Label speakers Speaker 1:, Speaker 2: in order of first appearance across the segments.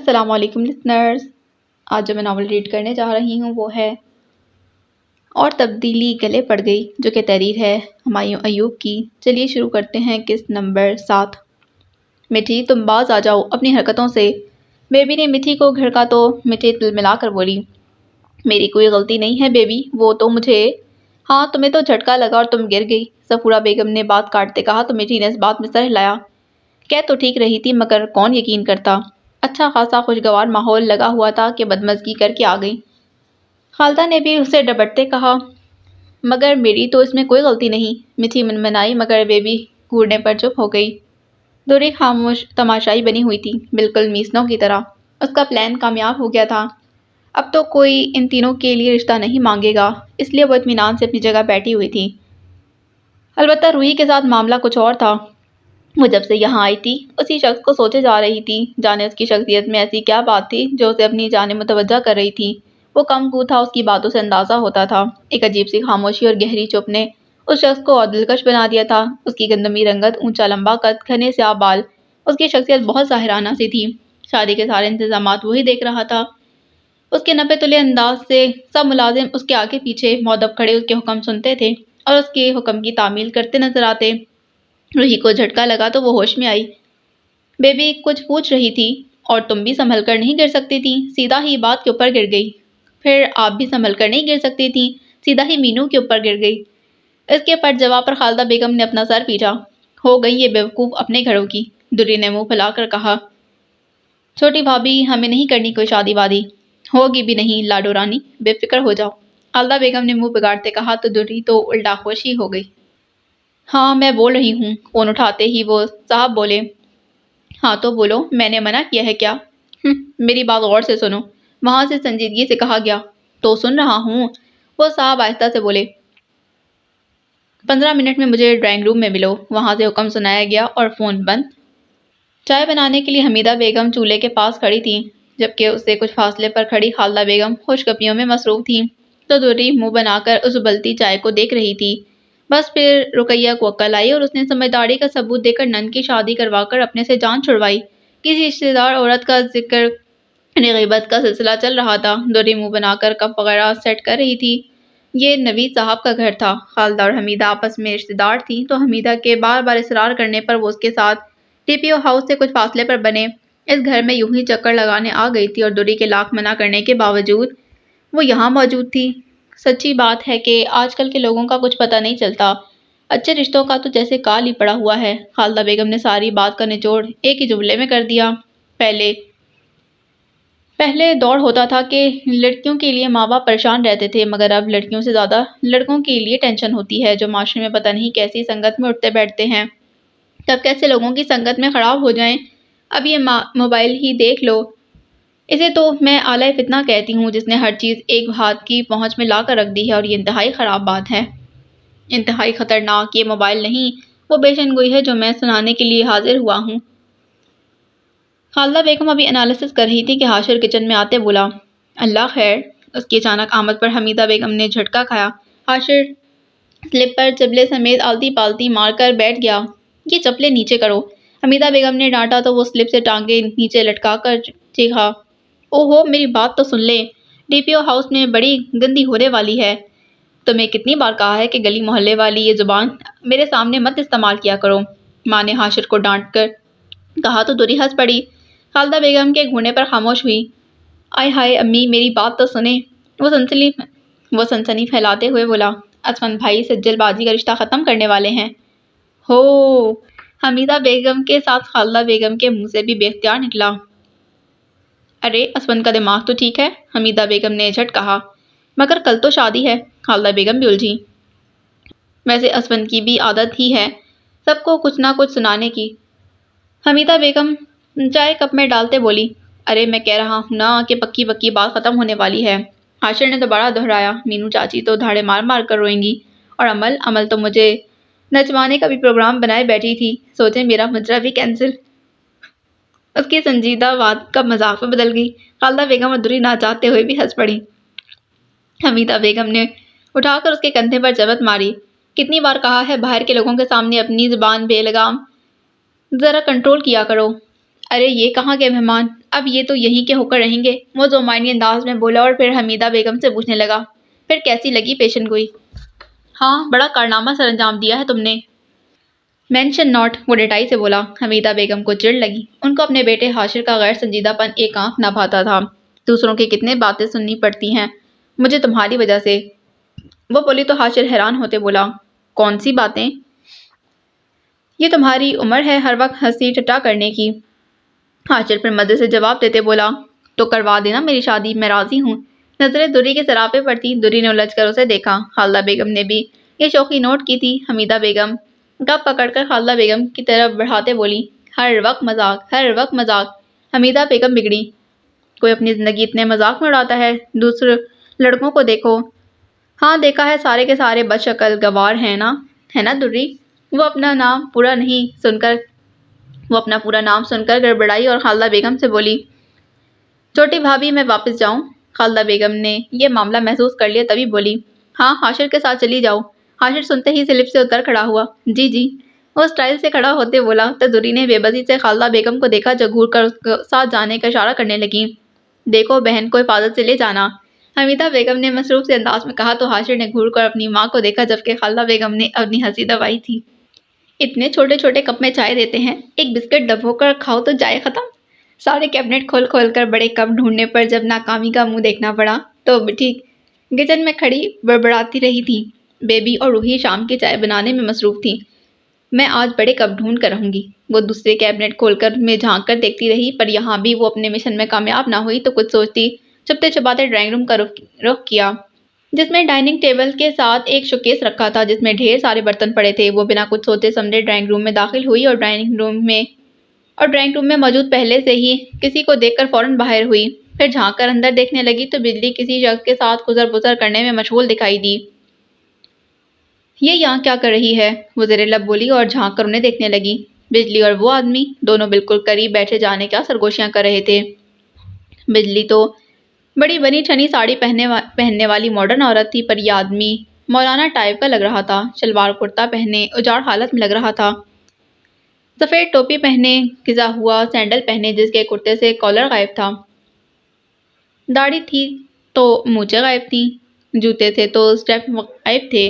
Speaker 1: السلام علیکم لسنرز۔ آج جو میں ناول ریڈ کرنے جا رہی ہوں وہ ہے اور تبدیلی گلے پڑ گئی، جو کہ تحریر ہے ہمایوں ایوب کی۔ چلیے شروع کرتے ہیں قسط نمبر 7۔ مٹھی تم باز آ جاؤ اپنی حرکتوں سے۔ بیبی نے مٹھی کو گھڑکا تو مٹھی تلملا کر بولی، میری کوئی غلطی نہیں ہے بیبی، وہ تو مجھے ہاں تمہیں تو جھٹکا لگا اور تم گر گئی، صفورہ بیگم نے بات کاٹتے کہا تو مٹھی نے اس بات میں سر ہلایا۔ کہہ تو ٹھیک رہی تھی مگر کون یقین کرتا۔ اچھا خاصا خوشگوار ماحول لگا ہوا تھا کہ بدمزگی کر کے آ گئی۔ خالدہ نے بھی اسے ڈپٹتے کہا، مگر میری تو اس میں کوئی غلطی نہیں۔ مٹھی منمنائی مگر بیبی گھورنے پر چپ ہو گئی۔ دوری خاموش تماشائی بنی ہوئی تھی، بالکل میسنوں کی طرح۔ اس کا پلان کامیاب ہو گیا تھا۔ اب تو کوئی ان تینوں کے لیے رشتہ نہیں مانگے گا، اس لیے وہ اطمینان سے اپنی جگہ بیٹھی ہوئی تھی۔ البتہ روحی کے ساتھ معاملہ کچھ اور تھا۔ وہ جب سے یہاں آئی تھی اسی شخص کو سوچے جا رہی تھی، جانے اس کی شخصیت میں ایسی کیا بات تھی جو اسے اپنی جانب متوجہ کر رہی تھی۔ وہ کم کو تھا، اس کی باتوں سے اندازہ ہوتا تھا۔ ایک عجیب سی خاموشی اور گہری چپ نے اس شخص کو اور دلکش بنا دیا تھا۔ اس کی گندمی رنگت، اونچا لمبا قد، گھنے سیاہ بال، اس کی شخصیت بہت ظاہرانہ سی تھی۔ شادی کے سارے انتظامات وہی دیکھ رہا تھا۔ اس کے نپے تلے انداز سے سب ملازم اس کے آگے پیچھے مودب کھڑے اس کے حکم سنتے تھے اور اس کے حکم کی تعمیل کرتے نظر آتے۔ روحی کو جھٹکا لگا تو وہ ہوش میں آئی۔ بیبی کچھ پوچھ رہی تھی، اور تم بھی سنبھل کر نہیں گر سکتی تھی، سیدھا ہی بات کے اوپر گر گئی۔ پھر آپ بھی سنبھل کر نہیں گر سکتی تھی، سیدھا ہی مینو کے اوپر گر گئی۔ اس کے پٹ جواب پر خالدہ بیگم نے اپنا سر پیٹا۔ ہو گئی یہ بیوقوف اپنے گھروں کی، دوری نے منہ پھیلا کر کہا۔ چھوٹی بھابھی ہمیں نہیں کرنی کوئی شادی وادی، ہوگی بھی نہیں لاڈو رانی، بے فکر ہو جاؤ، خالدہ بیگم نے منہ بگاڑتے کہا تو دوری تو الٹا خوش ہی ہو گئی۔ ہاں میں بول رہی ہوں، فون اٹھاتے ہی وہ صاحب بولے۔ ہاں تو بولو، میں نے منع کیا ہے کیا؟ میری بات غور سے سنو، وہاں سے سنجیدگی سے کہا گیا۔ تو سن رہا ہوں، وہ صاحب آہستہ سے بولے۔ 15 منٹ میں مجھے ڈرائنگ روم میں ملو، وہاں سے حکم سنایا گیا اور فون بند۔ چائے بنانے کے لیے حمیدہ بیگم چولہے کے پاس کھڑی تھیں، جبکہ اس سے کچھ فاصلے پر کھڑی خالدہ بیگم خوش گپیوں میں مصروف تھیں۔ تو دوری منہ بنا کر اس ابلتی چائے کو دیکھ رہی تھی۔ بس پھر رقیہ کو عقل آئی اور اس نے سمجھداری کا ثبوت دے کر نند کی شادی کروا کر اپنے سے جان چھڑوائی۔ کسی رشتہ دار عورت کا ذکر یعنی غیبت کا سلسلہ چل رہا تھا۔ دوری منہ بنا کر کپ وغیرہ سیٹ کر رہی تھی۔ یہ نوید صاحب کا گھر تھا۔ خالدہ اور حمیدہ آپس میں رشتہ دار تھیں، تو حمیدہ کے بار بار اصرار کرنے پر وہ اس کے ساتھ ٹی پی او ہاؤس سے کچھ فاصلے پر بنے اس گھر میں یوں ہی چکر لگانے آ گئی تھی، اور دوری کے لاکھ منع کرنے کے باوجود وہ یہاں موجود تھی۔ سچی بات ہے کہ آج کل کے لوگوں کا کچھ پتہ نہیں چلتا، اچھے رشتوں کا تو جیسے کال ہی پڑا ہوا ہے۔ خالدہ بیگم نے ساری بات کا نچوڑ ایک ہی جملے میں کر دیا۔ پہلے دور ہوتا تھا کہ لڑکیوں کے لیے ماں باپ پریشان رہتے تھے، مگر اب لڑکیوں سے زیادہ لڑکوں کے لیے ٹینشن ہوتی ہے، جو معاشرے میں پتہ نہیں کیسی سنگت میں اٹھتے بیٹھتے ہیں، کب کیسے لوگوں کی سنگت میں خراب ہو جائیں۔ اب یہ موبائل ہی دیکھ لو، اسے تو میں آلہ فتنہ کہتی ہوں، جس نے ہر چیز ایک ہاتھ کی پہنچ میں لا کر رکھ دی ہے، اور یہ انتہائی خراب بات ہے، انتہائی خطرناک۔ یہ موبائل نہیں، وہ پیشن گوئی ہے جو میں سنانے کے لیے حاضر ہوا ہوں۔ خالدہ بیگم ابھی انالیسس کر رہی تھی کہ حاشر کچن میں آتے بولا، اللہ خیر۔ اس کی اچانک آمد پر حمیدہ بیگم نے جھٹکا کھایا۔ حاشر سلپ پر چبلے سمیت آلتی پالتی مار کر بیٹھ گیا۔ یہ چپلیں نیچے کرو، حمیدہ بیگم نے ڈانٹا تو وہ سلپ سے ٹانگیں نیچے لٹکا کر چیخا، اوہو میری بات تو سن لیں، ڈی پی او ہاؤس میں بڑی گندی ہونے والی ہے۔ تمہیں کتنی بار کہا ہے کہ گلی محلے والی یہ زبان میرے سامنے مت استعمال کیا کرو، ماں نے حاشر کو ڈانٹ کر کہا تو دوری ہنس پڑی۔ خالدہ بیگم کے گھورنے پر خاموش ہوئی۔ آئے ہائے امی میری بات تو سنیں، وہ سنسنی پھیلاتے ہوئے بولا، اسفند بھائی سجل بازی کا رشتہ ختم کرنے والے ہیں۔ ہو، حمیدہ بیگم کے ساتھ خالدہ بیگم کے منہ سے بھی بے اختیار نکلا۔ ارے اسفند کا دماغ تو ٹھیک ہے، حمیدہ بیگم نے جھٹ کہا، مگر کل تو شادی ہے۔ خالدہ بیگم بھی الجھی۔ ویسے اسفند کی بھی عادت ہی ہے سب کو کچھ نہ کچھ سنانے کی۔ حمیدہ بیگم چائے کپ میں ڈالتے بولی، ارے میں کہہ رہا ہوں نا کہ پکی پکی بات ختم ہونے والی ہے۔ حاشر نے دوبارہ دہرایا، مینو چاچی تو دھاڑے مار مار کر روئیں گی، اور عمل تو مجھے نچوانے کا بھی پروگرام بنائے بیٹھی تھی، سوچیں میرا مجرا بھی کینسل۔ اس کی سنجیدہ بات کب مذاق میں بدل گئی۔ خالدہ بیگم اور دوری نہ چاہتے ہوئے بھی ہنس پڑی۔ حمیدہ بیگم نے اٹھا کر اس کے کندھے پر جبت ماری، کتنی بار کہا ہے باہر کے لوگوں کے سامنے اپنی زبان بے لگام ذرا کنٹرول کیا کرو۔ ارے یہ کہاں کے مہمان، اب یہ تو یہیں کے ہو کر رہیں گے، وہ زمانی انداز میں بولا اور پھر حمیدہ بیگم سے پوچھنے لگا، پھر کیسی لگی پیشن گوئی؟ ہاں بڑا کارنامہ سر انجام دیا ہے تم نے۔ مینشن ناٹ، وہ ڈٹائی سے بولا۔ حمیدہ بیگم کو چڑ لگی، ان کو اپنے بیٹے حاشر کا غیر سنجیدہ پن ایک آنکھ نہ بھاتا تھا۔ دوسروں کی کتنے باتیں سننی پڑتی ہیں مجھے تمہاری وجہ سے، وہ بولی تو حاشر حیران ہوتے بولا، کون سی باتیں؟ یہ تمہاری عمر ہے ہر وقت ہنسی ٹھٹا کرنے کی۔ حاشر پھر مزے سے جواب دیتے بولا، تو کروا دینا میری شادی، میں راضی ہوں۔ نظریں دوری کے سراپے پر تھی، دوری نے الجھ کر اسے دیکھا۔ خالدہ بیگم نے بھی یہ شوخی نوٹ کی تھی۔ حمیدہ بیگم گپ پکڑ کر خالدہ بیگم کی طرف بڑھاتے بولی، ہر وقت مذاق، ہر وقت مذاق۔ حمیدہ بیگم بگڑی، کوئی اپنی زندگی اتنے مذاق میں اڑاتا ہے؟ دوسرے لڑکوں کو دیکھو۔ ہاں دیکھا ہے، سارے کے سارے بد شکل گوار ہیں نا، ہے نا دوری؟ وہ اپنا پورا نام سن کر گڑبڑائی اور خالدہ بیگم سے بولی، چھوٹی بھابھی میں واپس جاؤں؟ خالدہ بیگم نے یہ معاملہ محسوس کر لیا، تبھی بولی، ہاں حاشر کے ساتھ چلی جاؤ۔ حاشر سنتے ہی سلپ سے اتر کھڑا ہوا، جی جی، وہ اسٹائل سے کھڑا ہوتے بولا تو دوری نے بے بسی سے خالدہ بیگم کو دیکھا جو گھور کر اس کے ساتھ جانے کا اشارہ کرنے لگی۔ دیکھو بہن کو حفاظت سے لے جانا، حمیدہ بیگم نے مصروف سے انداز میں کہا تو حاشر نے گھور کر اپنی ماں کو دیکھا جبکہ خالدہ بیگم نے اپنی ہنسی دبائی تھی۔ اتنے چھوٹے چھوٹے کپ میں چائے دیتے ہیں، ایک بسکٹ دبو کر کھاؤ تو جائے ختم۔ سارے کیبنٹ کھول کھول کر بڑے کپ ڈھونڈنے پر جب ناکامی کا منہ دیکھنا پڑا تو ٹھیک کچن میں کھڑی بڑبڑاتی رہی تھی۔ بیبی اور روحی شام کی چائے بنانے میں مصروف تھیں۔ میں آج بڑے کپ ڈھونڈ کر رہوں گی، وہ دوسرے کیبنٹ کھول کر میں جھانک کر دیکھتی رہی، پر یہاں بھی وہ اپنے مشن میں کامیاب نہ ہوئی تو کچھ سوچتی چھپتے چھپاتے ڈرائنگ روم کا رخ کیا، جس میں ڈائننگ ٹیبل کے ساتھ ایک شوکیس رکھا تھا جس میں ڈھیر سارے برتن پڑے تھے۔ وہ بنا کچھ سوچے سمجھے ڈرائنگ روم میں داخل ہوئی اور ڈرائنگ روم میں موجود پہلے سے ہی کسی کو دیکھ کر فوراً باہر ہوئی، پھر جھانک کر اندر دیکھنے لگی تو بجلی کسی شخص کے ساتھ گزر بسر کرنے میں مشغول دکھائی دی۔ یہ یہاں کیا کر رہی ہے؟ وہ زیر لب بولی اور جھانک کر انہیں دیکھنے لگی۔ بجلی اور وہ آدمی دونوں بالکل قریب بیٹھے جانے کیا سرگوشیاں کر رہے تھے۔ بجلی تو بڑی بنی ٹھنی ساڑی پہننے والی ماڈرن عورت تھی، پر یہ آدمی مولانا ٹائپ کا لگ رہا تھا، شلوار کرتا پہنے اجاڑ حالت میں لگ رہا تھا، سفید ٹوپی پہنے، گھسا ہوا سینڈل پہنے جس کے کرتے سے کالر غائب تھا، داڑھی تھی تو مونچھیں غائب تھیں، جوتے تھے تو اسٹیپ غائب تھے،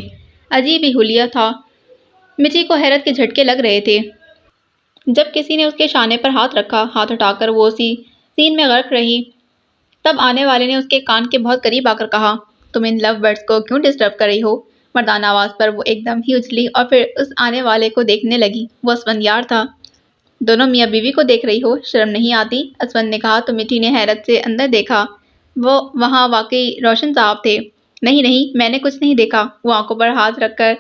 Speaker 1: عجیب ہی حلیہ تھا۔ مچی کو حیرت کے جھٹکے لگ رہے تھے جب کسی نے اس کے شانے پر ہاتھ رکھا، ہاتھ ہٹا کر وہ اسی سین میں غرق رہی۔ تب آنے والے نے اس کے کان کے بہت قریب آ کر کہا، تم ان لو برڈز کو کیوں ڈسٹرب کر رہی ہو؟ مردانہ آواز پر وہ ایک دم ہی اچھلی اور پھر اس آنے والے کو دیکھنے لگی، وہ اسفندیار تھا۔ دونوں میاں بیوی کو دیکھ رہی ہو، شرم نہیں آتی؟ اسفند نے کہا تو مٹی نے حیرت سے اندر دیکھا، وہ وہاں واقعی روشن صاحب تھے۔ نہیں نہیں، میں نے کچھ نہیں دیکھا، وہ آنکھوں پر ہاتھ رکھ کر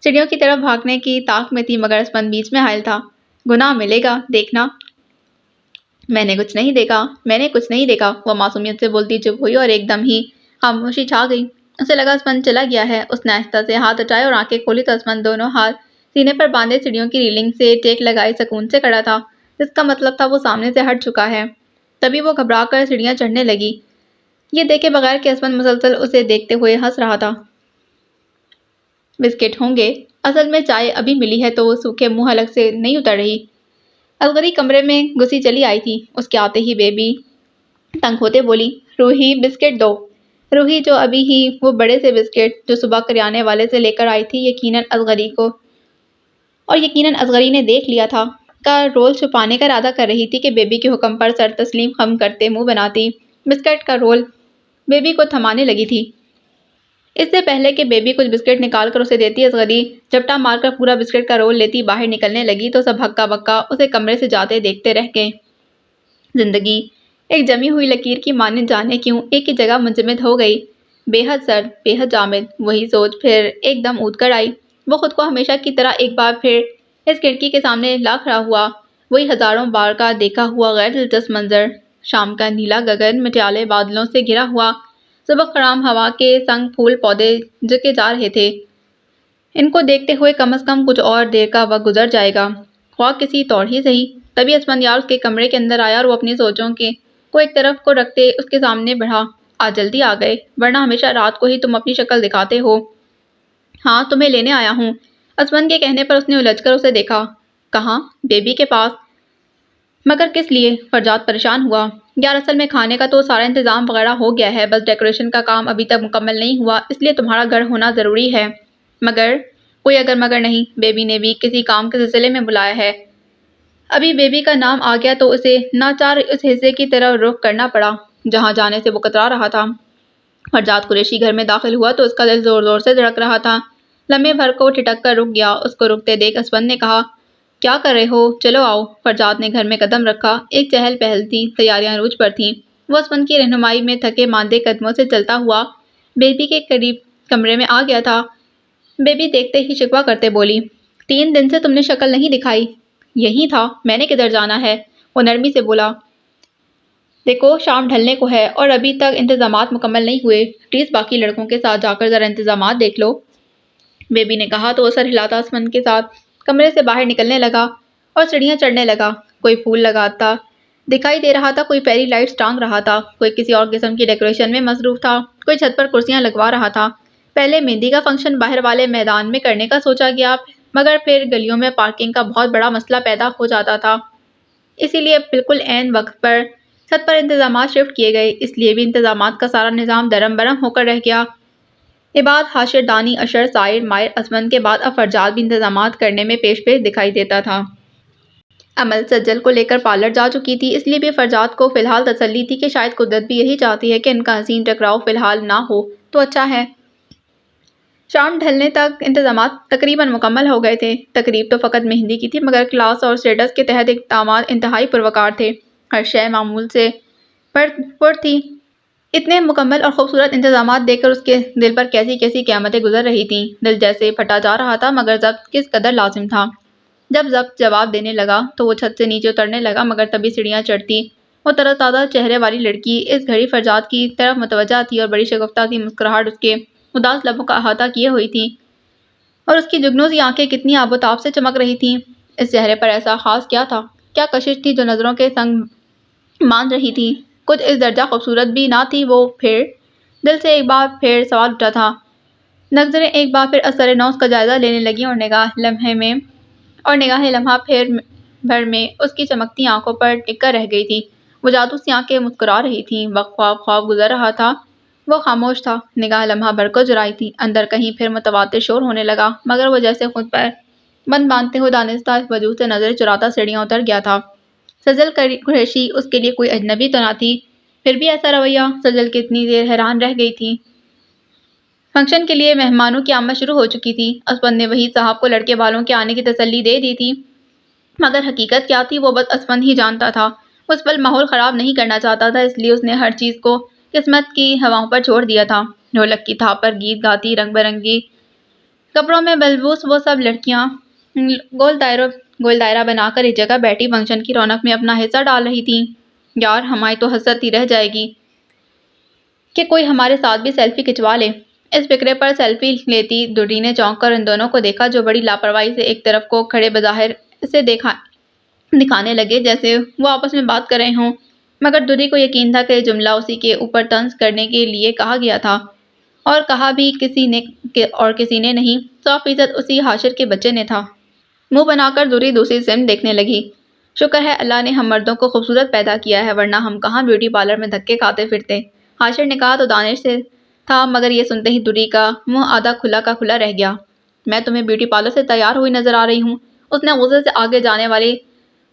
Speaker 1: سیڑھیوں کی طرف بھاگنے کی طاق میں تھی مگر اسفند بیچ میں حائل تھا، گناہ ملے گا، دیکھنا۔ میں نے کچھ نہیں دیکھا، وہ معصومیت سے بولتی چپ ہوئی اور ایک دم ہی خاموشی چھا گئی۔ اسے لگا اسفند چلا گیا ہے، اس نے آہستہ سے ہاتھ اٹھائے اور آنکھیں کھولی تو اسفند دونوں ہاتھ سینے پر باندھے سیڑھیوں کی ریلنگ سے ٹیک لگائے سکون سے کھڑا تھا، جس کا مطلب تھا وہ سامنے سے ہٹ چکا ہے۔ تبھی وہ گھبرا کر سیڑھیاں چڑھنے لگی، یہ دیکھے بغیر کہ اسفند مسلسل اسے دیکھتے ہوئے ہنس رہا تھا۔ بسکٹ ہوں گے، اصل میں چائے ابھی ملی ہے تو وہ سوکھے منہ حلق سے نہیں اتر رہی۔ اصغری کمرے میں گھسی چلی آئی تھی، اس کے آتے ہی بیبی تنگ ہوتے بولی، روحی بسکٹ دو۔ روحی جو ابھی ہی وہ بڑے سے بسکٹ جو صبح کریانے والے سے لے کر آئی تھی یقیناً اصغری نے دیکھ لیا تھا کا رول چھپانے کا ارادہ کر رہی تھی کہ بیبی کے حکم پر سر تسلیم خم کرتے منہ بناتی بسکٹ کا رول بیبی کو تھمانے لگی تھی۔ اس سے پہلے کہ بیبی کچھ بسکٹ نکال کر اسے دیتی، اصغری جھپٹا مار کر پورا بسکٹ کا رول لیتی باہر نکلنے لگی تو سب ہکا بکا اسے کمرے سے جاتے دیکھتے رہ گئے۔ زندگی ایک جمی ہوئی لکیر کی مانند جانے کیوں ایک ہی جگہ منجمد ہو گئی، بے حد سرد، بے حد جامد۔ وہی سوچ پھر ایک دم اٹھ کر آئی، وہ خود کو ہمیشہ کی طرح ایک بار پھر اس کھڑکی کے سامنے لا کھڑا ہوا، وہی ہزاروں بار کا دیکھا ہوا غیر دلچسپ منظر، شام کا نیلا گگن مٹیالے بادلوں سے گھرا ہوا، صبح خرام ہوا کے سنگ پھول پودے جھکے جا رہے تھے۔ ان کو دیکھتے ہوئے کم از کم کچھ اور دیر کا وقت گزر جائے گا، خواہ کسی طور ہی صحیح۔ تبھی اسفندیار اس کے کمرے کے اندر آیا اور وہ اپنی سوچوں کو ایک طرف کو رکھتے اس کے سامنے بڑھا، آج جلدی آ گئے، ورنہ ہمیشہ رات کو ہی تم اپنی شکل دکھاتے ہو۔ ہاں تمہیں لینے آیا ہوں۔ اسفند کے کہنے پر اس نے الجھ کر اسے دیکھا۔ کہاں؟ بیبی کے پاس۔ مگر کس لیے؟ فرجاد پریشان ہوا۔ یار اصل میں کھانے کا تو سارا انتظام وغیرہ ہو گیا ہے، بس ڈیکوریشن کا کام ابھی تک مکمل نہیں ہوا، اس لیے تمہارا گھر ہونا ضروری ہے۔ مگر کوئی اگر مگر نہیں، بیبی نے بھی کسی کام کے سلسلے میں بلایا ہے۔ ابھی بیبی کا نام آ گیا تو اسے ناچار اس حصے کی طرف رخ کرنا پڑا جہاں جانے سے وہ کترا رہا تھا۔ فرجاد قریشی گھر میں داخل ہوا تو اس کا دل زور زور سے دھڑک رہا تھا۔ لمحے بھر کو ٹھٹک کر رک گیا۔ اس کو رکتے دیکھ اسپند نے کہا، کیا کر رہے ہو؟ چلو آؤ۔ فرجاد نے گھر میں قدم رکھا۔ ایک چہل پہل تھی، تیاریاں عروج پر تھیں۔ وہ اسپند کی رہنمائی میں تھکے ماندے قدموں سے چلتا ہوا بیبی کے قریب کمرے میں آ گیا تھا۔ بیبی دیکھتے ہی شکوہ کرتے بولی، 3 دن سے تم نے شکل نہیں دکھائی۔ یہی تھا، میں نے کدھر جانا ہے؟ وہ نرمی سے بولا۔ دیکھو شام ڈھلنے کو ہے اور ابھی تک انتظامات مکمل نہیں ہوئے، پلیز باقی لڑکوں کے ساتھ جا کر ذرا انتظامات دیکھ لو۔ بیبی نے کہا تو وہ سر ہلاتا اسپند کے ساتھ کمرے سے باہر نکلنے لگا اور سیڑھیاں چڑھنے لگا۔ کوئی پھول لگاتا دکھائی دے رہا تھا، کوئی پیری لائٹس ٹانگ رہا تھا، کوئی کسی اور قسم کی ڈیکوریشن میں مصروف تھا، کوئی چھت پر کرسیاں لگوا رہا تھا۔ پہلے مہندی کا فنکشن باہر والے میدان میں کرنے کا سوچا گیا، مگر پھر گلیوں میں پارکنگ کا بہت بڑا مسئلہ پیدا ہو جاتا تھا، اسی لیے بالکل عین وقت پر چھت پر انتظامات شفٹ کیے گئے۔ اس لیے بھی انتظامات کا سارا نظام درم برم ہو کر رہ گیا۔ عباد، حاشر، دانی، اشر، سائر، مائر، اسمند کے بعد اب فرجاد بھی انتظامات کرنے میں پیش دکھائی دیتا تھا۔ عمل سجل کو لے کر پارلر جا چکی تھی، اس لیے بھی فرجاد کو فی الحال تسلی تھی کہ شاید قدرت بھی یہی چاہتی ہے کہ ان کا حسین ٹکراؤ فی الحال نہ ہو تو اچھا ہے۔ شام ڈھلنے تک انتظامات تقریباً مکمل ہو گئے تھے۔ تقریب تو فقط مہندی کی تھی، مگر کلاس اور اسٹیٹس کے تحت اقدامات انتہائی پروقار تھے۔ ہر شے معمول سے پر تھی۔ اتنے مکمل اور خوبصورت انتظامات دیکھ کر اس کے دل پر کیسی کیسی قیامتیں گزر رہی تھیں۔ دل جیسے پھٹا جا رہا تھا، مگر ضبط کس قدر لازم تھا۔ جب ضبط جواب دینے لگا تو وہ چھت سے نیچے اترنے لگا، مگر تبھی سیڑھیاں چڑھتی وہ تر و تازہ چہرے والی لڑکی اس گھڑی فرجاد کی طرف متوجہ تھی اور بڑی شگفتہ سی مسکراہٹ اس کے اداس لبوں کا احاطہ کیے ہوئی تھی، اور اس کی جگنو سی آنکھیں کتنی آب و تاب سے چمک رہی تھیں۔ اس چہرے پر ایسا خاص کیا تھا؟ کیا کشش تھی جو نظروں کے سنگ مان رہی تھی؟ کچھ اس درجہ خوبصورت بھی نہ تھی وہ؟ پھر دل سے ایک بار پھر سوال اٹھا تھا۔ نظریں ایک بار پھر اثر نو اس کا جائزہ لینے لگیں اور نگاہ لمحہ بھر میں اس کی چمکتی آنکھوں پر ٹک کر رہ گئی تھی۔ وہ جادو سی آنکھیں مسکرا رہی تھیں۔ وقت خواب گزر رہا تھا۔ وہ خاموش تھا، نگاہ لمحہ بھر کو جرائی تھی۔ اندر کہیں پھر متواتر شور ہونے لگا، مگر وہ جیسے خود پر بند باندھتے ہوئے دانستہ اس وجود سے نظریں چراتا سیڑھیاں اتر گیا تھا۔ سجل قریشی اس کے لیے کوئی اجنبی تو نہ تھی، پھر بھی ایسا رویہ؟ سجل کتنی دیر حیران رہ گئی تھی۔ فنکشن کے لیے مہمانوں کی آمد شروع ہو چکی تھی۔ اسپند نے وحید صاحب کو لڑکے والوں کے آنے کی تسلی دے دی تھی، مگر حقیقت کیا تھی وہ بس اسپند ہی جانتا تھا۔ وہ اس پل ماحول خراب نہیں کرنا چاہتا تھا، اس لیے اس نے ہر چیز کو قسمت کی ہواؤں پر چھوڑ دیا تھا۔ ڈھولک کی تھاپ پر گیت گاتی، رنگ برنگی کپڑوں میں ملبوس وہ سب لڑکیاں گول دائرہ بنا کر ایک جگہ بیٹھی فنکشن کی رونق میں اپنا حصہ ڈال رہی تھیں۔ یار ہماری تو حسرت ہی رہ جائے گی کہ کوئی ہمارے ساتھ بھی سیلفی کھچوا لے۔ اس فکرے پر سیلفی لیتی دوری نے چونک کر ان دونوں کو دیکھا جو بڑی لاپرواہی سے ایک طرف کو کھڑے بظاہر اسے دکھانے لگے جیسے وہ آپس میں بات کر رہے ہوں، مگر دوری کو یقین تھا کہ یہ جملہ اسی کے اوپر طنز کرنے کے لیے کہا گیا تھا، اور کہا بھی کسی نے نہیں، 100% اسی حاشر کے بچے نے تھا۔ منہ بنا کر دوری دوسری سمت دیکھنے لگی۔ شکر ہے اللہ نے ہم مردوں کو خوبصورت پیدا کیا ہے، ورنہ ہم کہاں بیوٹی پارلر میں دھکے کھاتے پھرتے۔ حاشر نے کہا تو دانش سے تھا، مگر یہ سنتے ہی دوری کا منہ آدھا کھلا کا کھلا رہ گیا۔ میں تمہیں بیوٹی پارلر سے تیار ہوئی نظر آ رہی ہوں؟ اس نے غصے سے آگے جانے والی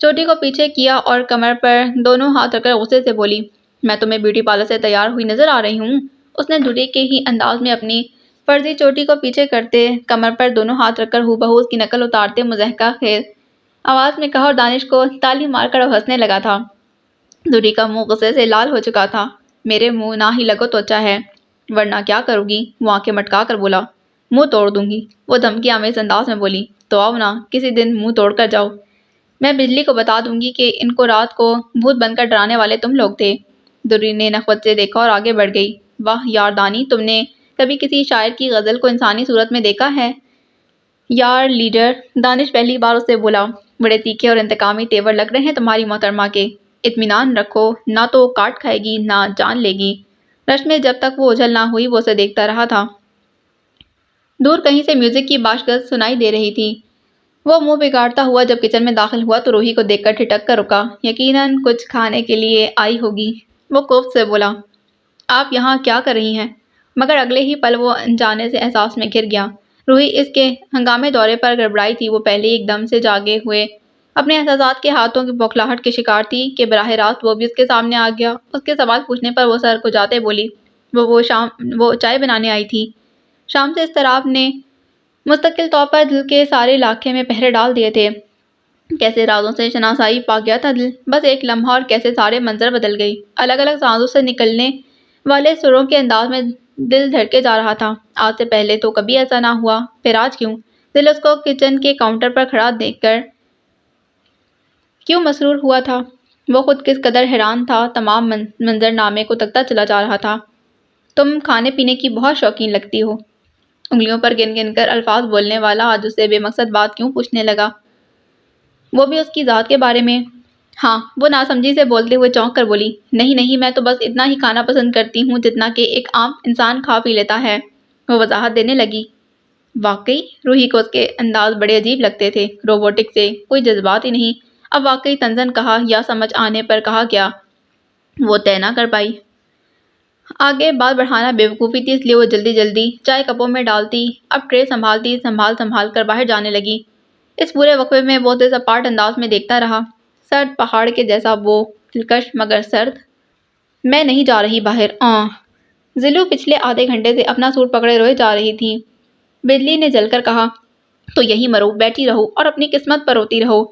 Speaker 1: چوٹی کو پیچھے کیا اور کمر پر دونوں ہاتھ رکھ کر غصے سے بولی، میں تمہیں بیوٹی پارلر سے تیار ہوئی نظر آ رہی ہوں؟ اس نے دوری کے ہی انداز میں اپنی فرضی چوٹی کو پیچھے کرتے، کمر پر دونوں ہاتھ رکھ کر ہو بہو اس کی نقل اتارتے مضحکہ خیز آواز میں کہا، اور دانش کو تالی مار کر وہ ہنسنے لگا تھا۔ دوری کا منہ غصے سے لال ہو چکا تھا۔ میرے منہ نہ ہی لگو تو اچھا ہے، ورنہ کیا کروں گی؟ وہ آنکھیں مٹکا کر بولا، منہ توڑ دوں گی۔ وہ دھمکی آمیز انداز میں بولی، تو آؤ نا، کسی دن منہ توڑ کر جاؤ۔ میں بجلی کو بتا دوں گی کہ ان کو رات کو بھوت بن کر ڈرانے والے تم لوگ تھے۔ دوری نے نخوت سے دیکھا اور آگے بڑھ گئی۔ واہ یار دانی، تم نے کبھی کسی شاعر کی غزل کو انسانی صورت میں دیکھا ہے؟ یار لیڈر، دانش پہلی بار اسے بولا، بڑے تیکھے اور انتقامی تیور لگ رہے ہیں تمہاری محترمہ کے۔ اطمینان رکھو، نہ تو کاٹ کھائے گی نہ جان لے گی۔ رش میں جب تک وہ اوجھل نہ ہوئی وہ اسے دیکھتا رہا تھا۔ دور کہیں سے میوزک کی باشگشت سنائی دے رہی تھی۔ وہ منہ بگاڑتا ہوا جب کچن میں داخل ہوا تو روحی کو دیکھ کر ٹھٹک کر رکا۔ یقیناً کچھ کھانے کے لیے آئی ہوگی۔ وہ کوفت سے بولا، آپ یہاں کیا کر رہی ہیں؟ مگر اگلے ہی پل وہ انجانے سے احساس میں گر گیا۔ روحی اس کے ہنگامے دورے پر گڑبڑائی تھی۔ وہ پہلے ایک دم سے جاگے ہوئے اپنے احساسات کے ہاتھوں کی بوکھلاہٹ کے شکار تھی کہ براہ راست وہ بھی اس کے سامنے آ گیا۔ اس کے سوال پوچھنے پر وہ سر کھجاتے بولی، وہ چائے بنانے آئی تھی۔ شام سے اضطراب نے مستقل طور پر دل کے سارے علاقے میں پہرے ڈال دیے تھے۔ کیسے رازوں سے شناسائی پا گیا تھا دل، بس ایک لمحہ اور کیسے سارے منظر بدل گئی۔ الگ الگ سانسوں سے نکلنے والے سروں کے انداز میں دل دھڑکے جا رہا تھا۔ آج سے پہلے تو کبھی ایسا نہ ہوا، پھر آج کیوں؟ دل اس کو کچن کے کاؤنٹر پر کھڑا دیکھ کر کیوں مسرور ہوا تھا؟ وہ خود کس قدر حیران تھا، تمام منظرنامے کو تکتا چلا جا رہا تھا۔ تم کھانے پینے کی بہت شوقین لگتی ہو۔ انگلیوں پر گن گن کر الفاظ بولنے والا آج اسے بے مقصد بات کیوں پوچھنے لگا؟ وہ بھی اس کی ذات کے بارے میں؟ ہاں، وہ ناسمجھی سے بولتے ہوئے چونک کر بولی، نہیں نہیں، میں تو بس اتنا ہی کھانا پسند کرتی ہوں جتنا کہ ایک عام انسان کھا پی لیتا ہے۔ وہ وضاحت دینے لگی۔ واقعی؟ روحی کو اس کے انداز بڑے عجیب لگتے تھے، روبوٹک سے، کوئی جذبات ہی نہیں۔ اب واقعی تنزن کہا یا سمجھ آنے پر کہا کیا، وہ طے نہ کر پائی۔ آگے بات بڑھانا بے وقوفی تھی، اس لیے وہ جلدی جلدی چائے کپوں میں ڈالتی، اب ٹرے سنبھالتی، سنبھال کر باہر جانے لگی۔ اس پورے وقفے میں وہ اسے سپاٹ انداز میں دیکھتا رہا، سرد پہاڑ کے جیسا وہ، دلکش مگر سرد۔ میں نہیں جا رہی باہر۔ زلو پچھلے آدھے گھنٹے سے اپنا سوٹ پکڑے روئے جا رہی تھی۔ بجلی نے جل کر کہا، تو یہی مرو، بیٹھی رہو اور اپنی قسمت پر روتی رہو۔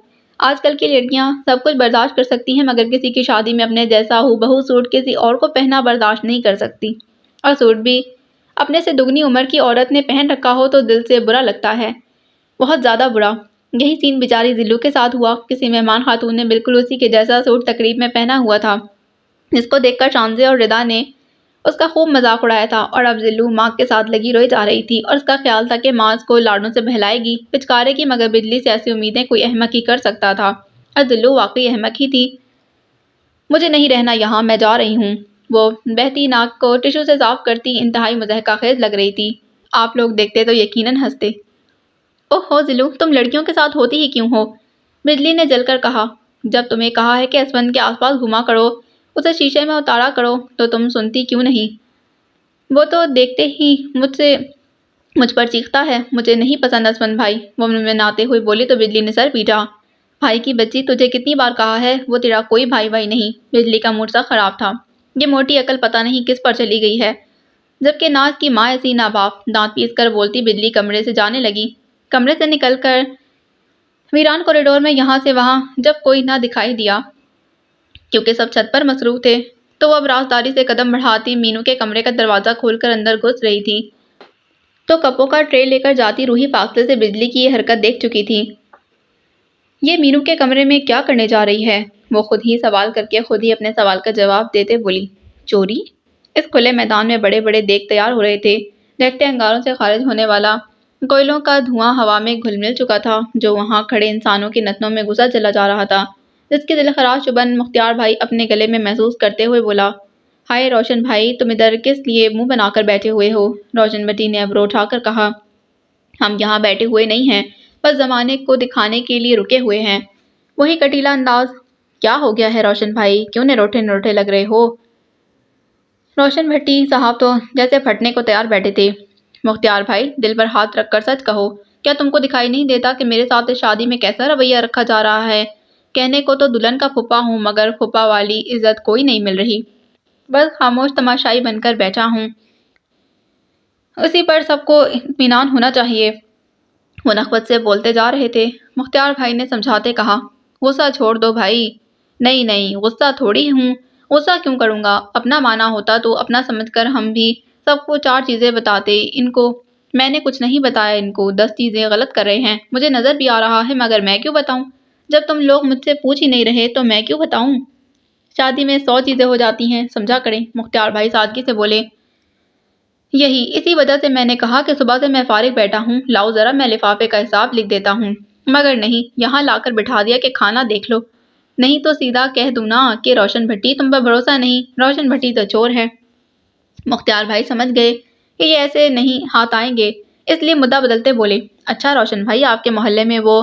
Speaker 1: آج کل کی لڑکیاں سب کچھ برداشت کر سکتی ہیں مگر کسی کی شادی میں اپنے جیسا ہو بہو سوٹ کسی اور کو پہننا برداشت نہیں کر سکتی، اور سوٹ بھی اپنے سے دگنی عمر کی عورت نے پہن رکھا ہو تو دل سے برا لگتا ہے، بہت زیادہ برا۔ یہی سین بیچاری زلو کے ساتھ ہوا۔ کسی مہمان خاتون نے بالکل اسی کے جیسا سوٹ تقریب میں پہنا ہوا تھا، جس کو دیکھ کر شانزے اور ردا نے اس کا خوب مذاق اڑایا تھا، اور اب زلو ماں کے ساتھ لگی روئی جا رہی تھی اور اس کا خیال تھا کہ ماں اس کو لاڈوں سے بہلائے گی، پچکارے گی، مگر بجلی سے ایسی امیدیں کوئی احمق ہی کر سکتا تھا، اور زلو واقعی احمق ہی تھی۔ مجھے نہیں رہنا یہاں، میں جا رہی ہوں۔ وہ بہتی ناک کو ٹشو سے صاف کرتی انتہائی مضحکہ خیز لگ رہی تھی۔ آپ لوگ دیکھتے تو یقیناً ہنستے۔ اوہ ہو زلو، تم لڑکیوں کے ساتھ ہوتی ہی کیوں ہو؟ بجلی نے جل کر کہا، جب تمہیں کہا ہے کہ اسفند کے آس پاس گھوما کرو، اسے شیشے میں اتارا کرو، تو تم سنتی کیوں نہیں؟ وہ تو دیکھتے ہی مجھ پر چیختا ہے، مجھے نہیں پسند اسفند بھائی، وہ منمناتے ہوئے بولی تو بجلی نے سر پیٹا۔ بھائی کی بچی، تجھے کتنی بار کہا ہے، وہ تیرا کوئی بھائی نہیں۔ بجلی کا موڈ سا خراب تھا۔ یہ موٹی عقل پتہ نہیں کس پر چلی گئی ہے، جبکہ ناز کی ماں ایسی ناباپ۔ دانت پیس کر بولتی بجلی کمرے سے جانے لگی۔ کمرے سے نکل کر ویران کوریڈور میں یہاں سے وہاں جب کوئی نہ دکھائی دیا کیونکہ سب چھت پر مصروف تھے، تو وہ اب رازداری سے قدم بڑھاتی مینو کے کمرے کا دروازہ کھول کر اندر گھس رہی تھی، تو کپوں کا ٹرے لے کر جاتی روحی فاصلے سے بجلی کی یہ حرکت دیکھ چکی تھی۔ یہ مینو کے کمرے میں کیا کرنے جا رہی ہے؟ وہ خود ہی سوال کر کے خود ہی اپنے سوال کا جواب دیتے بولی، چوری؟ اس کھلے میدان میں بڑے بڑے دیگ تیار ہو رہے تھے، دہتے انگاروں سے خارج ہونے والا کوئلوں کا دھواں ہوا میں گھل مل چکا تھا، جو وہاں کھڑے انسانوں کے نتنوں میں گھسا چلا جا رہا تھا، جس کی دلخراش چبھن مختار بھائی اپنے گلے میں محسوس کرتے ہوئے بولا، ہائے روشن بھائی، تم ادھر کس لیے منہ بنا کر بیٹھے ہوئے ہو؟ روشن بھٹی نے ابرو اٹھا کر کہا، ہم یہاں بیٹھے ہوئے نہیں ہیں، بس زمانے کو دکھانے کے لیے رکے ہوئے ہیں۔ وہی کٹیلا انداز، کیا ہو گیا ہے روشن بھائی، کیوں نروٹے نروٹے لگ رہے ہو؟ روشن بھٹی صاحب تو جیسے پھٹنے کو تیار بیٹھے تھے۔ مختار بھائی، دل پر ہاتھ رکھ کر سچ کہو، کیا تم کو دکھائی نہیں دیتا کہ میرے ساتھ اس شادی میں کیسا رویہ رکھا جا رہا ہے؟ کہنے کو تو دلہن کا پھپھا ہوں، مگر پھپھا والی عزت کوئی نہیں مل رہی، بس خاموش تماشائی بن کر بیٹھا ہوں، اسی پر سب کو اطمینان ہونا چاہیے۔ وہ نخوت سے بولتے جا رہے تھے۔ مختار بھائی نے سمجھاتے کہا، غصہ چھوڑ دو بھائی۔ نہیں نہیں، غصہ تھوڑی ہوں، غصہ کیوں کروں گا؟ اپنا مانا ہوتا تو اپنا سمجھ کر ہم بھی سب کو 4 چیزیں بتاتے، ان کو میں نے کچھ نہیں بتایا، ان کو 10 چیزیں غلط کر رہے ہیں، مجھے نظر بھی آ رہا ہے، مگر میں کیوں بتاؤں؟ جب تم لوگ مجھ سے پوچھ ہی نہیں رہے تو میں کیوں بتاؤں؟ شادی میں 100 چیزیں ہو جاتی ہیں، سمجھا کریں۔ مختار بھائی سادگی سے بولے، اسی وجہ سے میں نے کہا کہ صبح سے میں فارغ بیٹھا ہوں، لاؤ ذرا میں لفافے کا حساب لکھ دیتا ہوں، مگر نہیں، یہاں لا کر بٹھا دیا کہ کھانا دیکھ لو، نہیں تو سیدھا کہہ دوں نا کہ روشن بھٹی تم پر بھروسہ نہیں، روشن بھٹی تو چور ہے۔ مختار بھائی سمجھ گئے کہ یہ ایسے نہیں ہاتھ آئیں گے، اس لیے مدعا بدلتے بولے، اچھا روشن بھائی، آپ کے محلے میں وہ